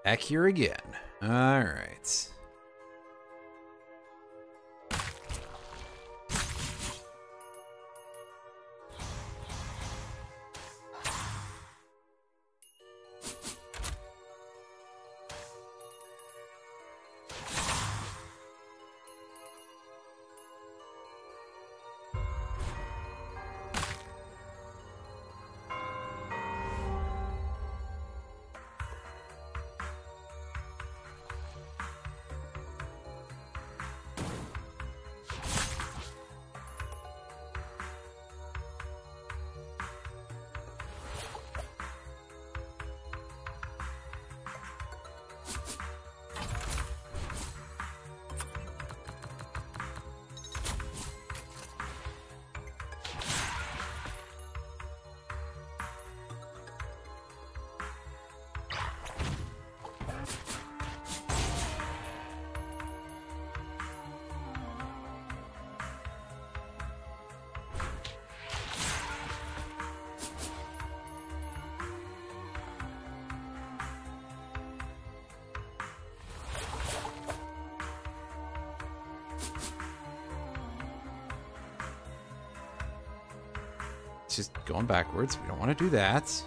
Back here again. Alright. Just going backwards. We don't want to do that.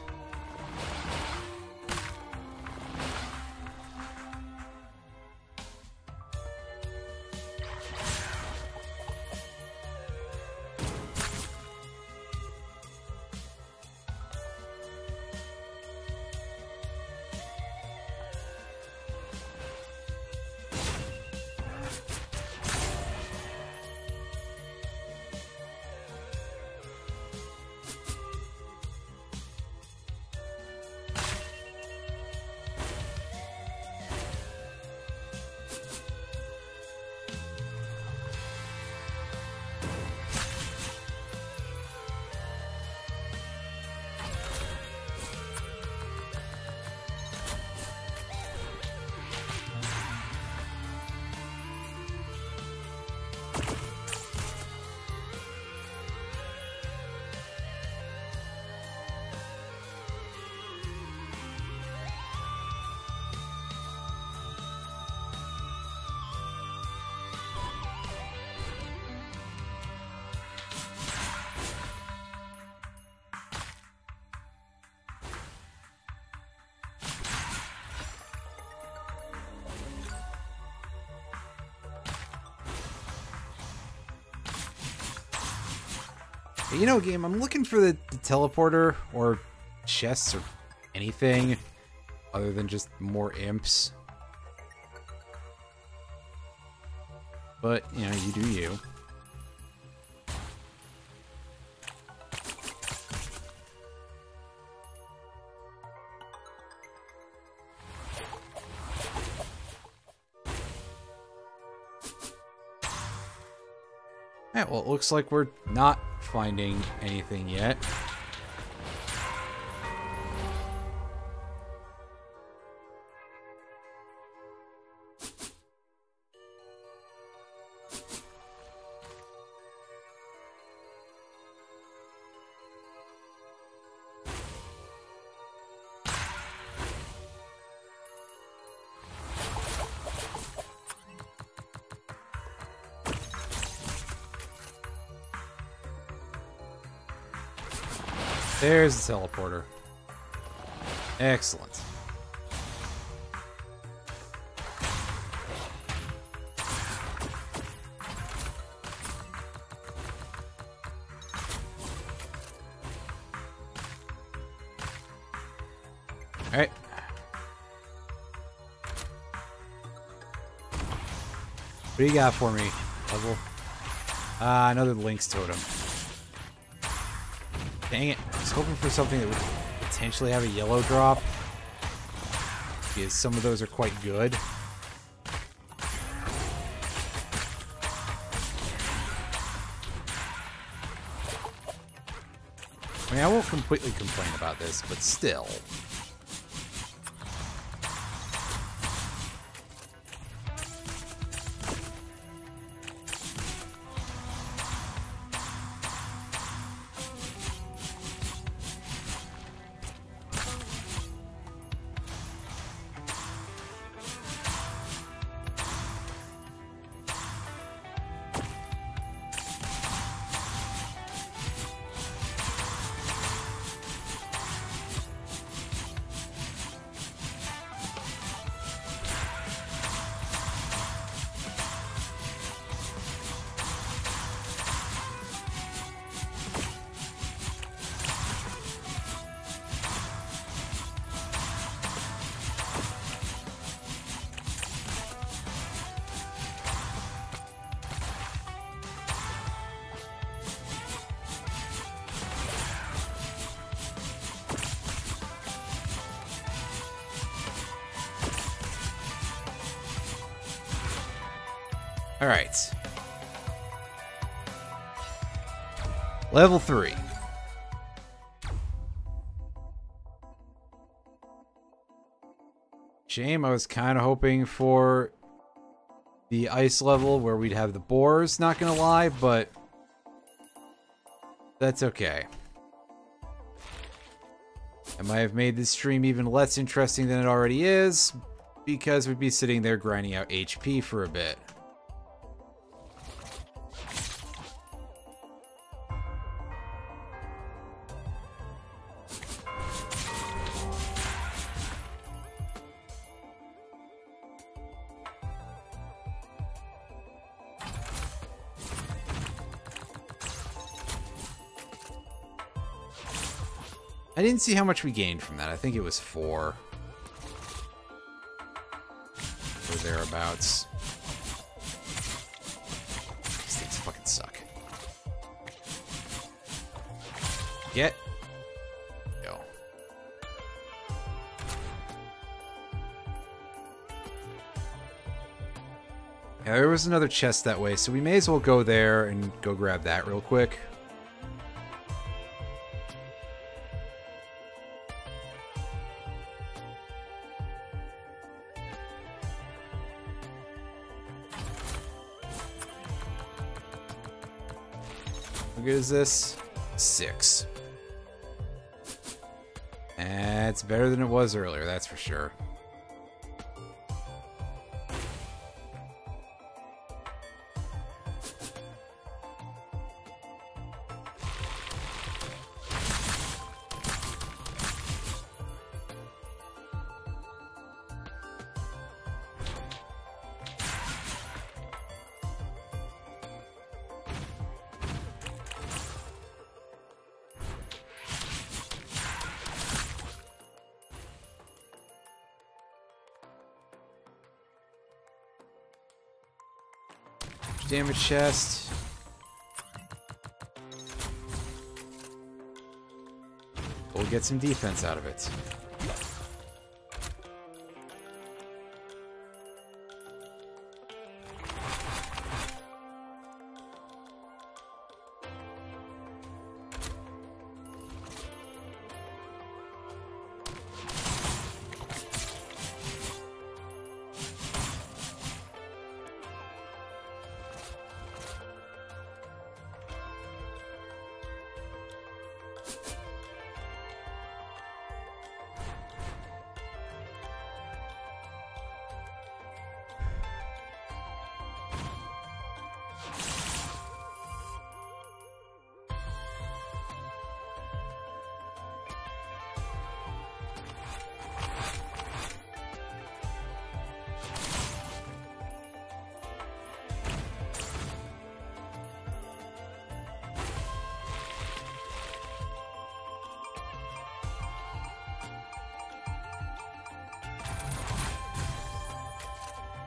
You know, game, I'm looking for the teleporter or chests or anything other than just more imps. But, you know, you do you. Alright, well, it looks like we're not finding anything yet. There's the teleporter. Excellent. Alright. What do you got for me, Level? Another Lynx totem. Dang it. I was hoping for something that would potentially have a yellow drop, because some of those are quite good. I mean, I won't completely complain about this, but still. Alright. Level 3. Shame, I was kind of hoping for the ice level where we'd have the boars, not gonna lie, but that's okay. I might have made this stream even less interesting than it already is, because we'd be sitting there grinding out HP for a bit. I didn't see how much we gained from that. I think it was 4. Or thereabouts. These things fucking suck. Get. Go. Yeah, there was another chest that way, so we may as well go there and go grab that real quick. How good is this? 6. It's better than it was earlier, that's for sure. Damage chest. We'll get some defense out of it.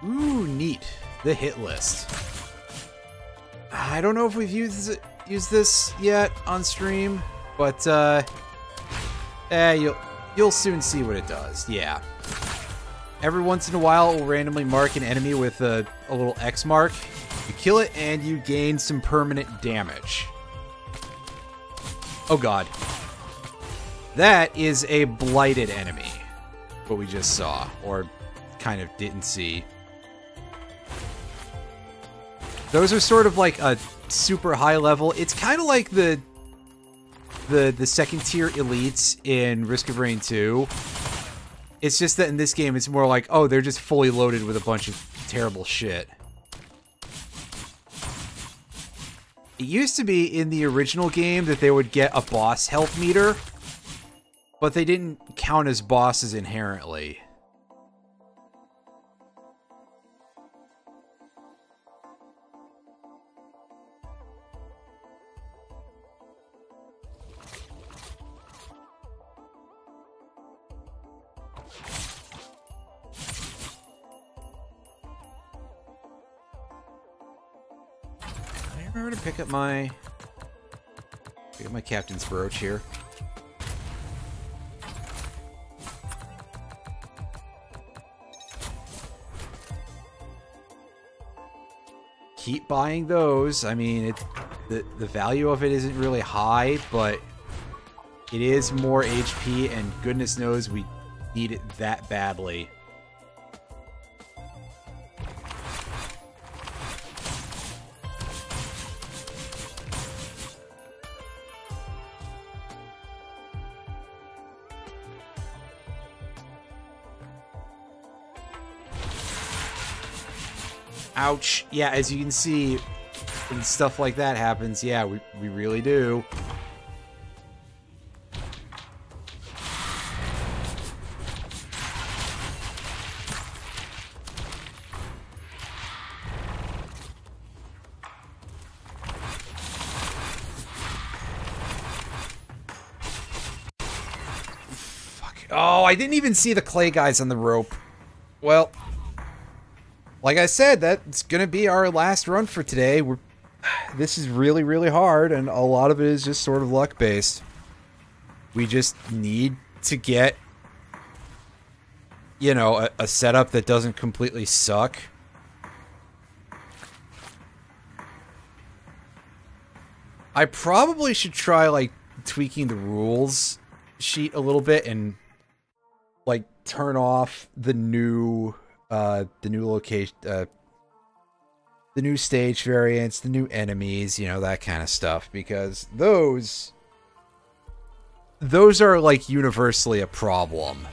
Ooh, neat. The hit list. I don't know if we've used this yet on stream, but you'll soon see what it does. Yeah. Every once in a while, it will randomly mark an enemy with a little X mark. You kill it, and you gain some permanent damage. Oh god. That is a blighted enemy. What we just saw, or kind of didn't see. Those are sort of like a super high level. It's kind of like the second tier elites in Risk of Rain 2. It's just that in this game it's more like, oh, they're just fully loaded with a bunch of terrible shit. It used to be in the original game that they would get a boss health meter, but they didn't count as bosses inherently. Remember to pick up my captain's brooch here. Keep buying those. I mean, the value of it isn't really high, but it is more HP, and goodness knows we need it that badly. Ouch. Yeah, as you can see, when stuff like that happens, yeah, we really do. Fuck. Oh, I didn't even see the clay guys on the rope. Well, like I said, that's gonna be our last run for today. This is really, really hard, and a lot of it is just sort of luck-based. We just need to get, you know, a setup that doesn't completely suck. I probably should try, like, tweaking the rules sheet a little bit and, like, turn off the new location, the new stage variants, the new enemies, you know, that kind of stuff, because those are like universally a problem.